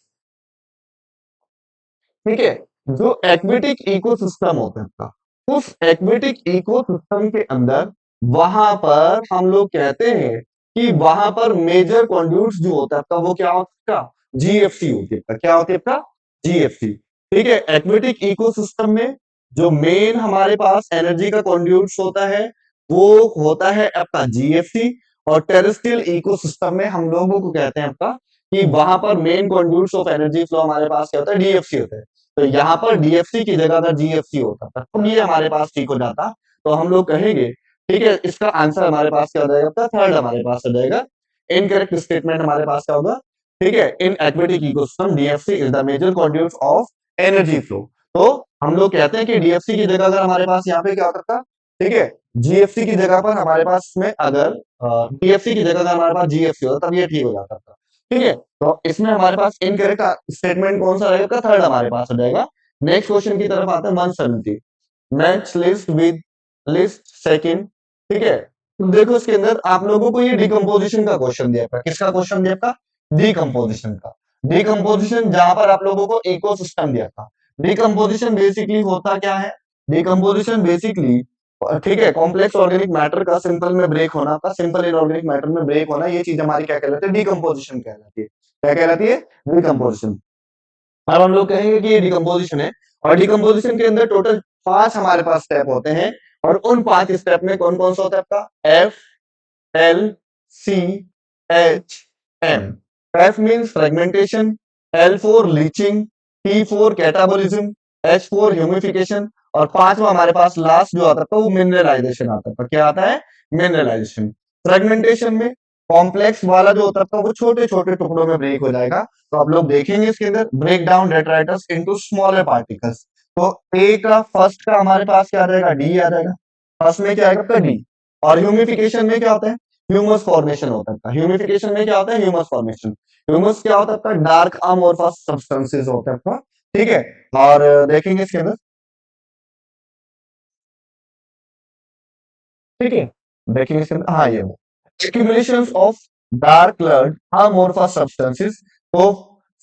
ठीक है, जो एक्वेटिक इकोसिस्टम होता है आपका, उस एक्वेटिक इकोसिस्टम के अंदर वहां पर हम लोग कहते हैं कि वहां पर मेजर कंड्यूट्स जो होता है आपका, वो क्या होता है, जीएफसी होती है आपका। क्या होती है आपका, जीएफसी। ठीक है, एक्वेटिक इकोसिस्टम में जो मेन हमारे पास एनर्जी का कंड्यूट्स होता है वो होता है आपका जीएफसी। और टेरेस्ट्रियल इकोसिस्टम में हम लोगों को कहते हैं आपका कि वहां पर main conduits of energy flow हमारे पास क्या होता है, डीएफसी होता है। तो यहाँ पर डीएफसी की जगह अगर जीएफसी होता था तो ये हमारे पास ठीक हो जाता, तो हम लोग कहेंगे, ठीक है, इसका आंसर हमारे पास क्या हो जाएगा, थर्ड हमारे पास हो जाएगा। इनकरेक्ट स्टेटमेंट हमारे पास क्या होगा, ठीक है, in aquatic ecosystem DFC is the major conduit of energy flow. तो हम लोग कहते हैं कि डीएफसी की जगह अगर हमारे पास यहाँ पे क्या होता था, ठीक है, जीएफसी की जगह पर हमारे पास में अगर डीएफसी की जगह अगर हमारे पास जीएफसी होता तब ये ठीक हो जाता था। ठीक है, तो इसमें हमारे पास इनकरेक्ट स्टेटमेंट कौन सा रहेगा, थर्ड हमारे पास हो जाएगा। नेक्स्ट क्वेश्चन की तरफ आते हैं 170। Match list with list second. ठीक है, तो देखो इसके अंदर आप लोगों को ये डिकम्पोजिशन का क्वेश्चन दिया था, किसका क्वेश्चन दिया था, डिकम्पोजिशन का। डिकम्पोजिशन जहां पर आप लोगों को इकोसिस्टम दिया था। डिकम्पोजिशन बेसिकली होता क्या है, डिकम्पोजिशन बेसिकली, ठीक है, कॉम्प्लेक्स ऑर्गेनिक मैटर का सिंपल में ब्रेक होना, का सिंपल इनऑर्गेनिक मैटर में ब्रेक होना, ये चीज हमारी क्या कहलाती है, डिकम्पोजिशन कहलाती है। क्या कहलाती है, डिकम्पोजिशन। अब हम लोग कहेंगे कि ये डिकम्पोजिशन है, और डिकम्पोजिशन के अंदर टोटल 5 हमारे पास स्टेप होते हैं। और उन 5 स्टेप में कौन कौन सा होता है आपका, F, L, C, H, M. F means fragmentation, L for leaching, T for catabolism, H for humification, और पांचवा हमारे पास लास्ट जो आता है वो मिनरलाइजेशन आता है। क्या आता है, मिनरलाइजेशन। फ्रेगमेंटेशन में कॉम्प्लेक्स वाला जो होता है वो छोटे छोटे टुकड़ों में ब्रेक हो जाएगा। तो आप लोग देखेंगे इसके अंदर, break down detritus into smaller particles. तो ए का फर्स्ट का हमारे पास क्या आ जाएगा, डी आ जाएगा, फर्स्ट में क्या आएगा, डी। और ह्यूमिफिकेशन में क्या होता है, ह्यूमस फॉर्मेशन होता है। ह्यूमिफिकेशन में क्या होता है, ह्यूमस फॉर्मेशन। ह्यूमस क्या होता है, डार्क अमोर्फस सब्सटेंसेस होता है आपका। ठीक है, और देखेंगे इसके अंदर, ठीक है, देखेंगे इसके अंदर, हाँ ये accumulations of dark colored amorphous substances। तो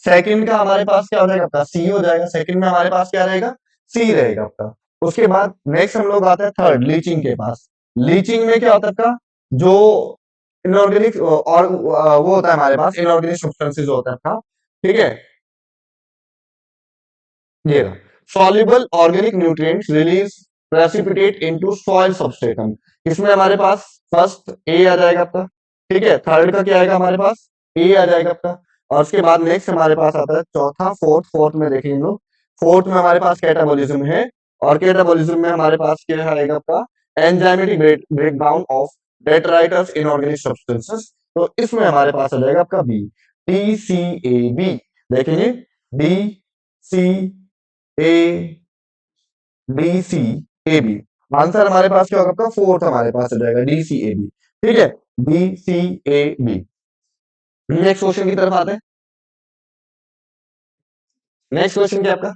सेकंड का हमारे पास क्या हो जाएगा आपका, सी हो जाएगा। सेकंड में हमारे पास क्या रहेगा, सी रहेगा आपका। उसके बाद नेक्स्ट हम लोग आते हैं थर्ड, लीचिंग के पास। लीचिंग में क्या होता है आपका, जो इनऑर्गेनिक और वो होता है हमारे पास, इनऑर्गेनिक सब्सटेंसेस होता है आपका। ठीक है, ये soluble organic nutrients release precipitate into soil substratum. इसमें हमारे पास फर्स्ट ए आ जाएगा आपका। ठीक है, थर्ड का क्या आएगा हमारे पास, ए आ जाएगा आपका। और उसके बाद नेक्स्ट हमारे पास आता है चौथा, फोर्थ। फोर्थ में देखेंगे हम लोग, फोर्थ में हमारे पास कैटाबोलिज्म है। और कैटाबोलिज्म में हमारे पास क्या आएगा आपका, enzymatic breakdown of detritus inorganic substances. तो इसमें हमारे पास आ जाएगा आपका B, T C A B. देखेंगे D C A D C A B. Answer हमारे पास क्या होगा आपका, फोर्थ हमारे पास हो जाएगा डी सी ए बी। ठीक है, D C A B. Next question की तरफ आते हैं। नेक्स्ट क्वेश्चन क्या है आपका,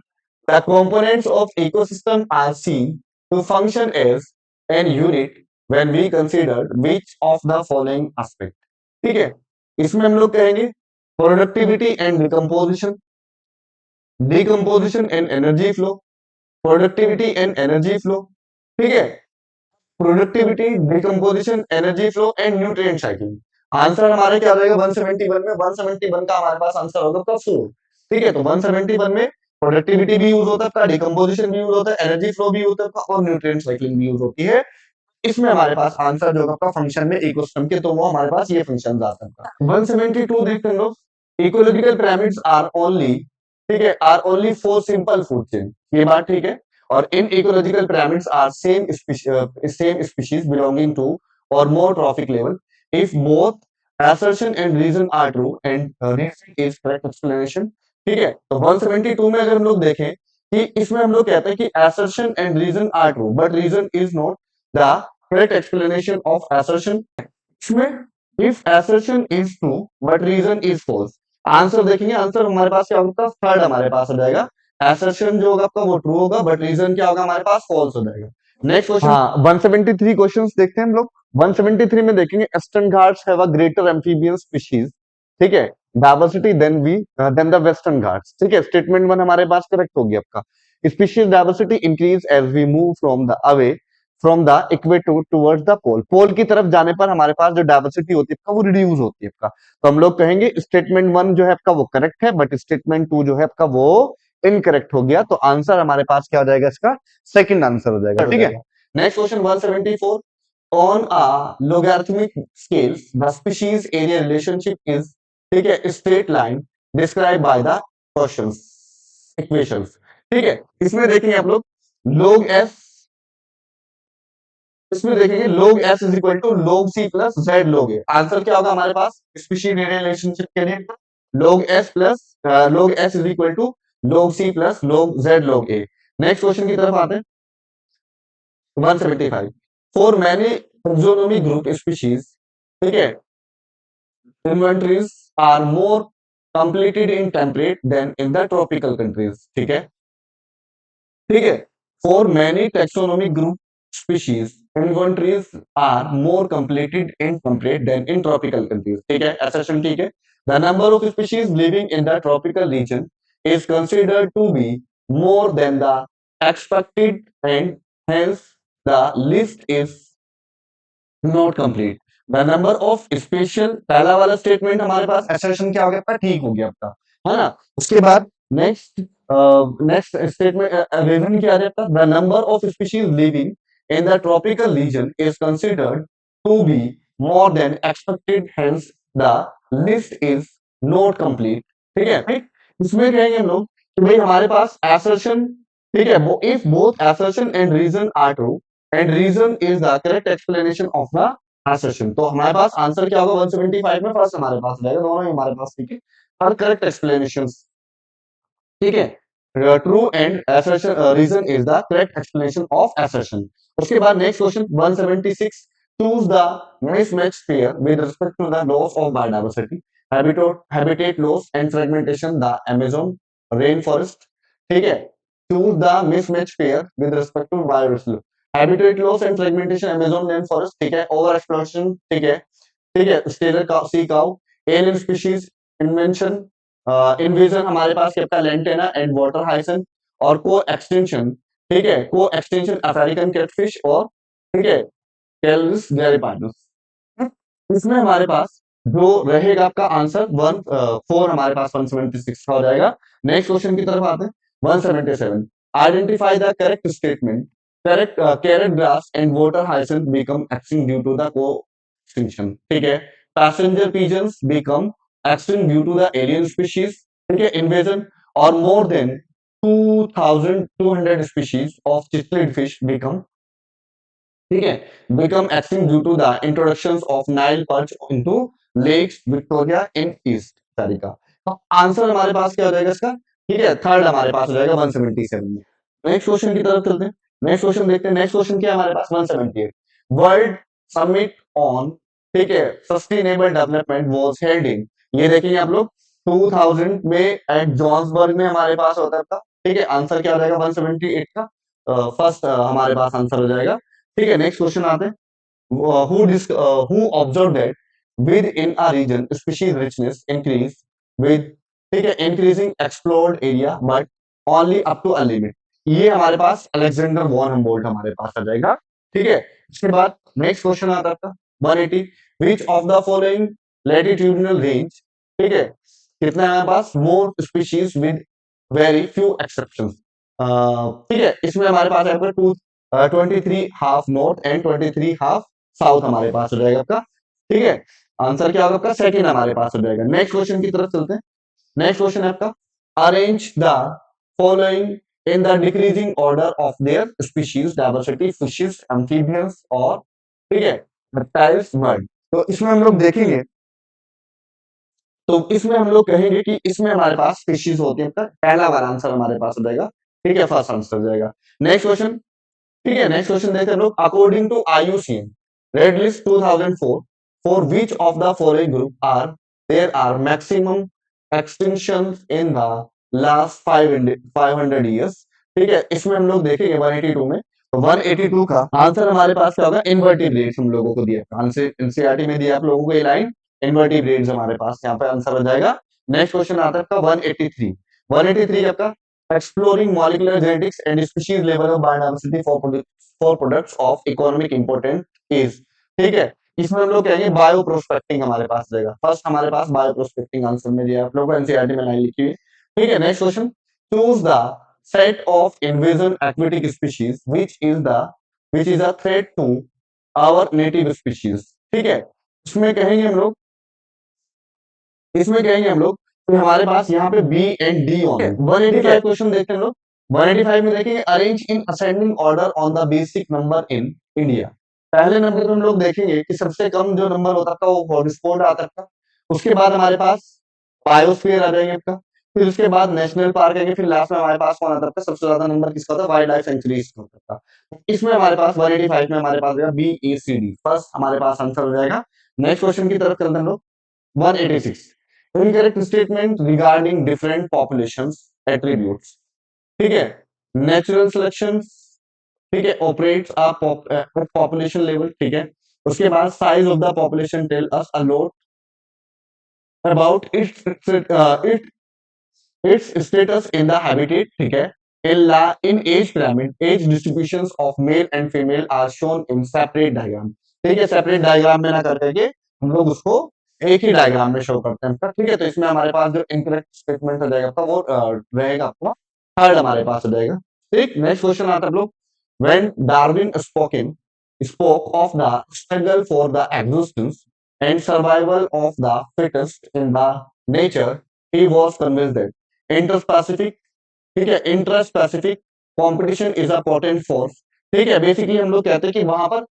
the components of ecosystem are seen to function as an unit when we consider which of the following aspect। ठीक है, इसमें हम लोग कहेंगे productivity and decomposition, decomposition and energy flow, productivity and energy flow. ठीक है, productivity, decomposition, energy flow and nutrient cycling. Answer हमारे क्या रहेगा 171 में, 171 का हमारे पास आंसर होगा आपका 4। ठीक है, तो 171 में प्रोडक्टिविटी भी यूज होता है, डिकम्पोजिशन भी यूज होता है, एनर्जी फ्लो भी होता है और न्यूट्रिएंट साइकिलिंग भी यूज होती है। इसमें हमारे पास आंसर जो होगा आपका फंक्शन में इकोसिस्टम के, तो वो हमारे पास ये फंक्शन आता है। 172 देखते हैं लोग, इकोलॉजिकल पिरामिड्स आर ओनली, ठीक है, are only for simple food chain, ये बात ठीक है। और in ecological pyramids are same species belonging to और more trophic level if both assertion and reason are true and reason is correct explanation। ठीक है, तो 172 में अगर हम लोग देखें कि इसमें हम लोग कहते हैं कि assertion and reason are true but reason is not the correct explanation of assertion। इसमें if assertion is true but reason is false, answer देखेंगे, आंसर हमारे पास क्या होगा, थर्ड हमारे पास हो जाएगा। assertion जो होगा आपका वो ट्रू होगा बट रीजन क्या होगा हमारे पास, फॉल्स हो जाएगा। नेक्स्ट क्वेश्चन, हाँ 173 क्वेश्चंस देखते हैं हम लोग। 173 में देखेंगे Eastern Ghats have a greater amphibian species, ठीक है, diversity than the Western Ghats. ठीक है, स्टेटमेंट वन हमारे पास करेक्ट होगी आपका। Species diversity increase as we move from the equator towards the pole. Pole की तरफ जाने पर हमारे पास जो डाइवर्सिटी होती है आपका वो रिड्यूस होती है आपका। तो हम लोग कहेंगे स्टेटमेंट वन जो है आपका वो करेक्ट है बट स्टेटमेंट टू जो है आपका वो इनकरेक्ट हो गया। तो आंसर हमारे पास क्या हो जाएगा, इसका सेकंड आंसर हो जाएगा। ठीक है, next question 174, on a logarithmic scale the species area relationship is, ठीक है, straight line described by the questions equations। ठीक है, इसमें देखेंगे आप लोग log s, इसमें देखेंगे log s is equal to log c plus z log a। Answer क्या होगा हमारे पास स्पीशीज एरिया रिलेशनशिप के लिए, log s plus log s is equal to log c plus log z log a। Next question की तरफ आते हैं 175, for many taxonomy group species, ठीक है, inventories are more completed in temperate than in the tropical countries। ठीक है, ठीक है, for many taxonomy group species inventories are more completed in temperate than in tropical countries। ठीक है, assertion ठीक है। The number of species living in the tropical region is considered to be more than the expected and hence the list is not complete. The number of special, पहला वाला statement हमारे पास assertion क्या हो गया आपका, ठीक हो गया आपका, है ना। उसके बाद नेक्स्ट नेक्स्ट स्टेटमेंट रीजन क्या है आपका, the number of species living in the tropical region is considered to be more than expected hence the list is not complete. ठीक है, ठीक, इसमें कहेंगे हम लोग कि भाई हमारे पास assertion, ठीक है, if both assertion and reason are true and reason is the correct explanation of the assertion। तो हमारे पास आंसर क्या होगा 175 में, फर्स्ट हमारे पास रहेगा, दोनों ही हमारे पास ठीक है, हर करेक्ट एक्सप्लेनेशन। ठीक है, true and assertion reason is the correct explanation of assertion। उसके बाद next question 176, choose the mismatch pair with respect to the loss of biodiversity, habitat loss and fragmentation the Amazon rainforest। ठीक है, choose the mismatch pair with respect to biodiversity, habitat loss and fragmentation Amazon rainforest। ठीक है, over exploitation, ठीक है, ठीक है, stellar का sea cow, alien species, invention, invasion हमारे पास क्या लेंटेना एंड वाटर हाइसन, और को एक्सटेंशन, ठीक है, को एक्सटेंशन अफ्रीकन कैटफिश, और ठीक है टेलरिस गैरीपार्डस। इसमें हमारे पास जो रहेगा आपका आंसर 4 हमारे पास 176 का हो जाएगा। नेक्स्ट क्वेश्चन की तरफ आते हैं 177, identify the correct statement, correct carrot grass and water hyacinth become extinct due to the coextinction. ठीक है, passenger pigeons become extinct due to the alien species, ठीक है, इन्वेजन, और more than 2200 species of cichlid fish become, ठीक है, become extinct due to the introduction of Nile perch into lakes Victoria in East Africa. तो answer हमारे पास क्या हो जाएगा इसका, ठीक है, थर्ड हमारे पास हो जाएगा 177 में। नेक्स्ट क्वेश्चन की तरफ चलते हैं नेक्स्ट क्वेश्चन देखते हैं। नेक्स्ट क्वेश्चन क्या है हमारे पास 178 वर्ल्ड समिट ऑन, ठीक है, sustainable development was held in, ये देखेंगे आप लोग 2000 में एट जोहान्सबर्ग में हमारे पास होता था। ठीक है, आंसर क्या हो जाएगा 178 का फर्स्ट हमारे पास आंसर हो जाएगा। ठीक है, नेक्स्ट क्वेश्चन आते हैं। Who observed that within a region species richness increase with, ठीक है, increasing explored area but only up to a limit, ये हमारे पास अलेक्जेंडर वॉन हम्बोल्ट हमारे पास आ जाएगा। ठीक है, इसके बाद नेक्स्ट क्वेश्चन आता है आपका 180 which of the following latitudinal range, ठीक है, कितना है हमारे पास more species with very few exceptions. ठीक है, इसमें हमारे पास है आपका 23 half north and 23 half south हमारे पास हो जाएगा आपका। ठीक है, आंसर क्या होगा आपका सेकंड हमारे पास हो जाएगा। नेक्स्ट क्वेश्चन की तरफ चलते हैं। नेक्स्ट क्वेश्चन है आपका arrange the following in the decreasing order of their species diversity fishes amphibians और, ठीक है, रेप्टाइल्स बर्ड। तो इसमें हम लोग देखेंगे, तो इसमें हम लोग कहेंगे कि इसमें हमारे पास स्पीशीज होती है, पहला वाला आंसर हमारे पास हो जाएगा। ठीक है, फर्स्ट आंसर हो जाएगा। नेक्स्ट क्वेश्चन, ठीक है, नेक्स्ट क्वेश्चन देखते हैं लोग। According to IUCN red list 2004 for which of the following group are there are maximum extinction in the last 500 years. ठीक है, इसमें हम लोग देखेंगे 182 में, तो 182 का आंसर हमारे पास क्या होगा इनवर्टिब्रेट्स हम लोगों को दिया आंसर एनसीईआरटी में दिया आप लोगों को ये लाइन इनवर्टिब्रेट्स हमारे पास यहाँ पे आंसर हो जाएगा। नेक्स्ट क्वेश्चन आता है आपका 183। 183 आपका exploring molecular genetics and species level of biodiversity for products of economic importance is, ठीक है, इसमें हम लोग कहेंगे बायो प्रोस्पेक्टिंग हमारे पास रहेगा। फर्स्ट हमारे पास बायो प्रोस्पेक्टिंग आंसर में दिया आप लोगों को एनसीईआरटी में लाइन लिखी हुई है। ठीक है, next question choose the set of invasion aquatic species which is a threat to our native species। ठीक है, इसमें कहेंगे हम लोग, इसमें कहेंगे हम लोग तो हमारे पास यहाँ पे B and D on 185 question देखते हैं लोग। 185 में देखेंगे arrange in ascending order on the basic number in India. पहले नंबर पे हम लोग देखेंगे कि सबसे कम जो नंबर होता था वो हॉटस्पॉट आता था। उसके बाद हमारे पास बायोस्फीयर आ जाएंगे आपका, फिर उसके बाद नेशनल पार्क आएंगे, फिर लास्ट में हमारे पास कौन आता था, सबसे ज्यादा नंबर किसका था, वाइल्ड लाइफ सेंचुरीज का होता था। इसमें हमारे पास 185 में हमारे पास BECD फर्स्ट हमारे पास आंसर हो जाएगा। नेक्स्ट क्वेश्चन की तरफ चलते हैं हम लोग। 186 incorrect statement regarding different populations attributes. ठीक है, नेचुरल सिलेक्शन, ठीक है, ऑपरेट्स अ पॉपुलेशन लेवल। ठीक है, उसके बाद size of the population tell us a lot about its status in the habitat. ठीक है, in age pyramid age distributions of male and female are shown in separate diagram. ठीक है, separate diagram में ना करके हम लोग उसको एक ही डायग्राम में शो करते हैं। ठीक है, तो इसमें हमारे पास जो इनकरेक्ट स्टेटमेंट हो जाएगा आपका वो रहेगा आपका थर्ड हमारे पास हो जाएगा। ठीक, नेक्स्ट क्वेश्चन आता है हम लोग। When Darwin spoke of the struggle for the existence and survival of the fittest in the nature, he was convinced that interspecific, ठीक है, interspecific competition is a potent force. ठीक है, बेसिकली हम लोग कहते हैं कि वहां पर,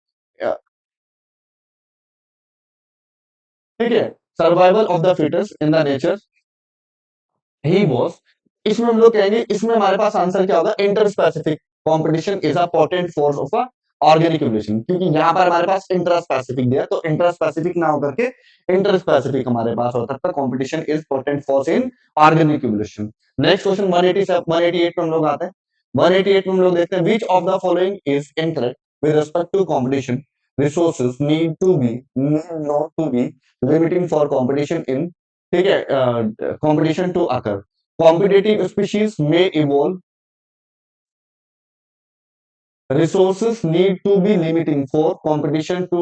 ठीक है, survival of the fittest in the nature he was. इसमें हम लोग कहेंगे, इसमें हमारे पास आंसर क्या होगा, inter specific competition is a potent force of a organic evolution, क्योंकि यहाँ पर हमारे पास इंटर स्पेसिफिक दिया, तो इंटर स्पेसिफिक ना होकर के इंटर स्पेसिफिक हमारे पास होता था। Competition is potent force in organic evolution. Next question 188 पे हम लोग आते हैं। 188 में हम लोग देखते हैं which of the following is incorrect with respect to competition resources need not to be limiting for competition in, ठीक है, competition to occur. Competitive species may evolve. Resources need to be limiting for competition to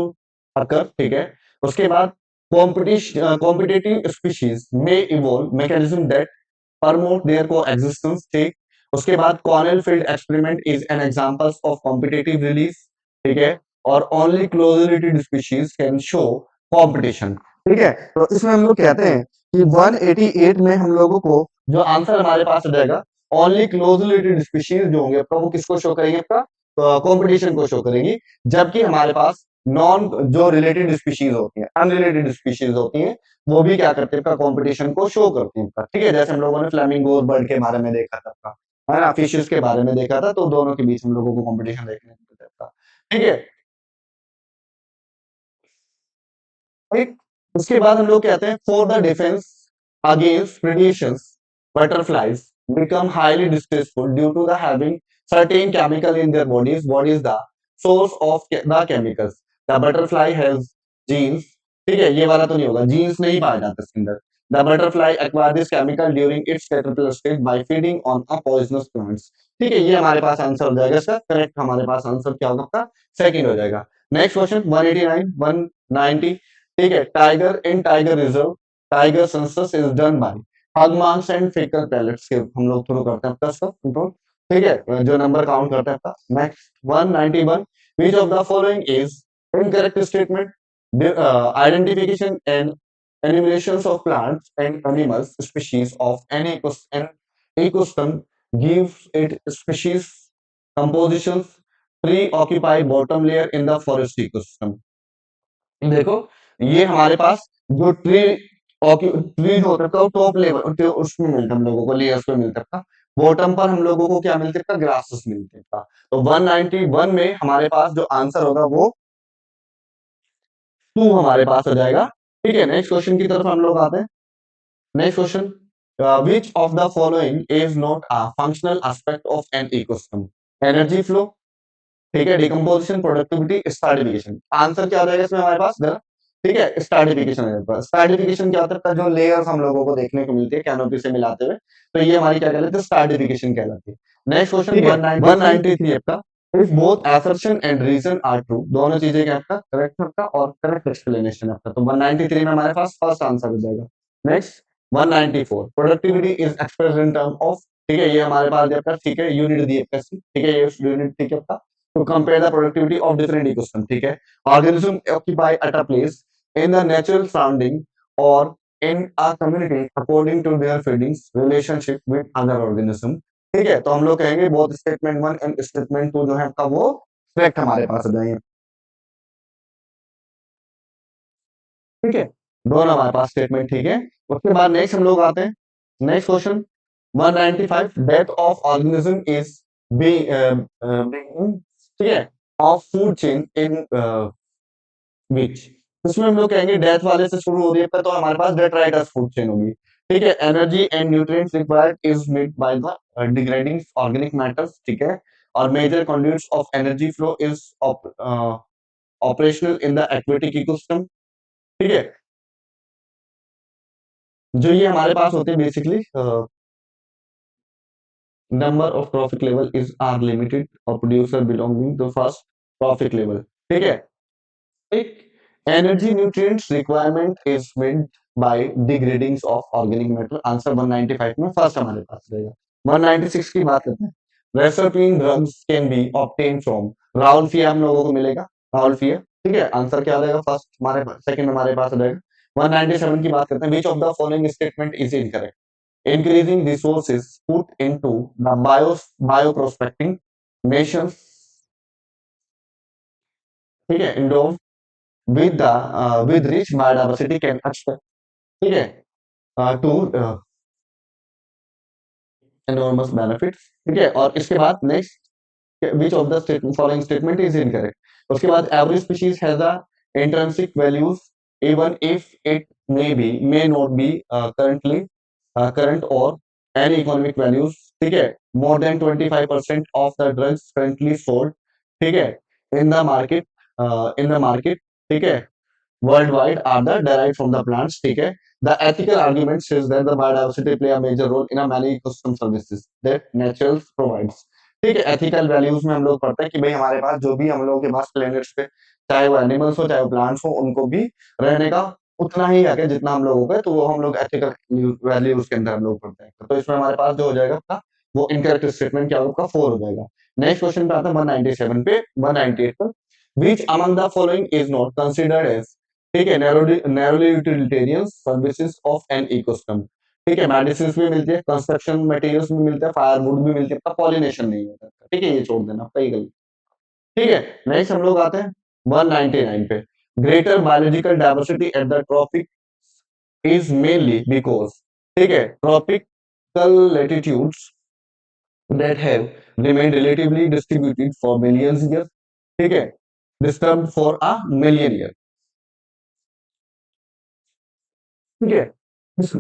occur। ठीक है, उसके बाद competitive species may evolve mechanism that promote their coexistence। ठीक, उसके बाद Cornell field experiment is an example of competitive release। ठीक है, और only closely related species can show competition। ठीक है, तो इसमें हम लोग कहते हैं कि 188 में हम लोगों को जो आंसर हमारे पास आ जाएगा, ओनली क्लोजली रिलेटेड स्पीशीज जो होंगे आपका वो किसको शो करेंगे, आपका कंपटीशन को शो करेंगी। जबकि हमारे पास नॉन जो रिलेटेड स्पीशीज होती हैं, अनरिलेटेड स्पीशीज होती हैं, वो भी क्या करते हैं, कंपटीशन को शो करती हैं। ठीक है, जैसे हम लोगों ने फ्लेमिंगो बर्ड के बारे में देखा था। है ना, फिशेस के बारे में देखा था, तो दोनों के बीच हम लोगों को कंपटीशन देखने को मिलता था। ठीक है, एक उसके बाद हम लोग कहते हैं for the defence against predations, butterflies become highly distressful due to the having certain chemical in their bodies. What is the source of the chemicals? The butterfly has genes. ठीक है, ये वाला तो नहीं होगा, जीन्स नहीं पाया जाता इसके अंदर। The butterfly acquire this chemical during its caterpillar stage by feeding on a poisonous plants. ठीक है, ये हमारे पास आंसर हो जाएगा इसका करेक्ट, हमारे पास आंसर क्या होगा आपका, सेकंड हो जाएगा। Next question 189 190। ठीक है, tiger in tiger reserve tiger census is done by pug marks and faecal pellets के हम लोग थ्रू करते हैं आपका इसका कंट्रोल। ठीक है, जो नंबर काउंट करते हैं आपका। Next 191 which of the following is incorrect statement, identification and enumerations of plants and animals species of an ecosystem gives it species compositions preoccupy bottom layer in the forest ecosystem। देखो, ये हमारे पास जो tree जो होता है वो top level उसमें मिलता है हम लोगों को, लेयर्स में मिलता है। बॉटम पर हम लोगों को क्या मिलता है, ग्रासेस मिलते हैं। तो 191 में हमारे पास जो आंसर होगा वो 2 हमारे पास हो जाएगा। ठीक है, नेक्स्ट क्वेश्चन की तरफ हम लोग आते हैं। Next question, which of the following is not a functional aspect of an ecosystem? Energy flow, ठीक है, डिकम्पोजिशन, प्रोडक्टिविटी, स्ट्रैटिफिकेशन। आंसर क्या हो जाएगा इसमें हमारे पास गलत। ठीक है, स्ट्रैटिफिकेशन हो जाएगा। स्ट्रैटिफिकेशन क्या होता है, जो लेयर्स हम लोगों को देखने को मिलती है कैनोपी से मिलाते हुए, तो ये हमारी क्या कहलाती है, स्ट्रैटिफिकेशन कहलाती है। नेक्स्ट क्वेश्चन 193 आपका, if both assertion and reason are true, दोनों चीजें क्या आपका करेक्ट आपका और करेक्ट एक्सप्लेनेशन आपका, तो 193 में हमारे पास फर्स्ट आंसर हो जाएगा। Next 194 productivity is expressed in term of, ठीक है, ये हमारे पास आपका, ठीक है, यूनिट दी है, ठीक है, ये यूनिट, ठीक है आपका, to compare the productivity of different ecosystem। ठीक है, organism occupy at a place in the natural surrounding or in a community according to their feedings relationship with other organism। ठीक है, तो हम लोग कहेंगे both statement one and statement two जो है आपका वो करेक्ट हमारे पास हो जाएंगे। ठीक है, दोनों हमारे पास स्टेटमेंट ठीक है। उसके बाद नेक्स्ट हम लोग आते हैं, next question 195 death of organism is ठीक है, ऑफ फूड चेन इन विच, इसमें हम लोग कहेंगे डेथ वाले से शुरू हो रही है तो हमारे पास डेट्राइटस फूड चेन होगी। ठीक है, energy and nutrients required is made by the degrading organic matters. ठीक है, और major conduits of energy flow is operational in the aquatic ecosystem. ठीक है, जो ये हमारे पास होते हैं basically number of trophic level is are limited और producer belonging to first trophic level. ठीक है, एक energy nutrients requirement is made by degrading of organic matter. Answer 195 में फर्स्ट हमारे पास रहेगा। 196 की बात करते हैं, reserpine drugs can be obtain from, Rauwolfia हम लोगों को मिलेगा, राउल्फिया। ठीक है, आंसर क्या हो जाएगा, फर्स्ट हमारे पास, सेकंड हमारे पास हो जाएगा। 197 की बात करते हैं, which of the following statement is incorrect, increasing resources put into the bioprospecting nations, ठीक है, endowed with rich biodiversity can expect, ठीक है, to enormous benefits। ठीक है, और इसके बाद next which of the following statement is incorrect। उसके बाद every species has a intrinsic values even if it may not be current or any economic values। ठीक है, more than 25% of the drugs currently sold, ठीक है, in the market, ठीक है, worldwide are the derived from the plants। ठीक है, the ethical argument says that the biodiversity play a major role in a many ecosystem services that nature provides। ठीक है, ethical values में हम लोग पढ़ते हैं कि भाई हमारे पास जो भी हम लोगों के पास प्लेनेट्स पे, चाहे वो एनिमल्स हो चाहे वो प्लांट्स हो, उनको भी रहने का उतना ही हक है जितना हम लोगों का, तो वो हम लोग एथिकल वैल्यूज के अंदर हम लोग पढ़ते हैं। तो इसमें हमारे पास जो हो जाएगा आपका वो इनकरेक्ट स्टेटमेंट क्या होगा, 4 हो जाएगा। नेक्स्ट क्वेश्चन पे आता है 197 पे, 198 पर, which among the following is not considered as, ठीक है, narrowly utilitarian services of an ecosystem. ठीक है, मेडिसिन भी मिलती है, कंस्ट्रक्शन मटेरियल्स भी मिलते हैं, फायरवुड भी मिलती है, पॉलिनेशन नहीं होता। ठीक है, ये छोड़ देना आपका ये गलत। ठीक है, नेक्स्ट हम लोग आते हैं 199 पे, greater biological diversity at the tropic is mainly because, ठीक है, tropical latitudes that have remained relatively distributed for millions years, ठीक है, disturbed for a million years, ठीक है।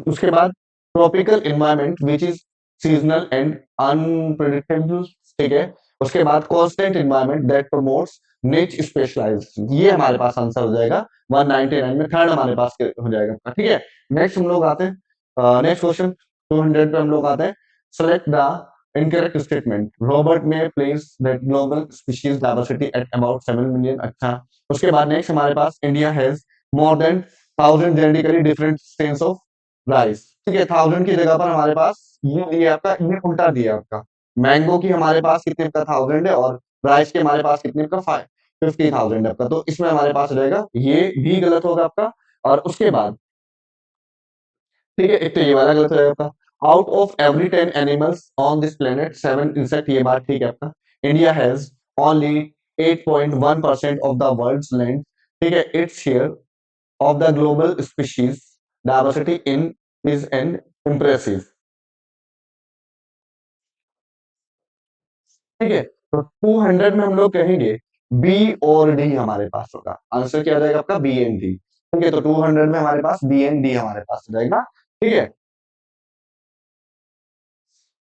उसके बाद tropical environment which is seasonal and unpredictable, ठीक है। उसके बाद कांस्टेंट एनवायरनमेंट दैट प्रमोट्स निच स्पेशलाइजेशन, ये हमारे पास आंसर हो जाएगा 199 में, थर्ड हमारे पास हो जाएगा, ठीक है। नेक्स्ट हम लोग आते हैं, नेक्स्ट क्वेश्चन 200 पे हम लोग आते हैं। Select the incorrect statement, Robert में places that global species diversity at about 7 million, अच्छा। उसके बाद नेक्स्ट हमारे पास India has more than 1000 genetically different strains of rice, ठीक है। 1000 की जगह पर हमारे पास ये दिया आपका, ये उल्टा दिया आपका। मैंगो की हमारे पास कितने का 1000 है और राइस के हमारे पास कितने का 50,000 है आपका, तो इसमें हमारे पास हो जाएगा, ये भी गलत होगा आपका। और उसके बाद, ठीक है, एक तो ये वाला गलत हो जाएगा आपका। Out of every 10 animals on this planet 7 insect, ये बात ठीक है आपका। India has only 8.1% of the world's land, ठीक है। It's share of the global species diversity in is an impressive, ठीक है। तो 200 में हम लोग कहेंगे बी और डी हमारे पास होगा, आंसर क्या आ जाएगा आपका बी एंड डी, ठीक है। तो 200 में हमारे पास बी एंड डी हमारे पास हो जाएगा, ठीक है।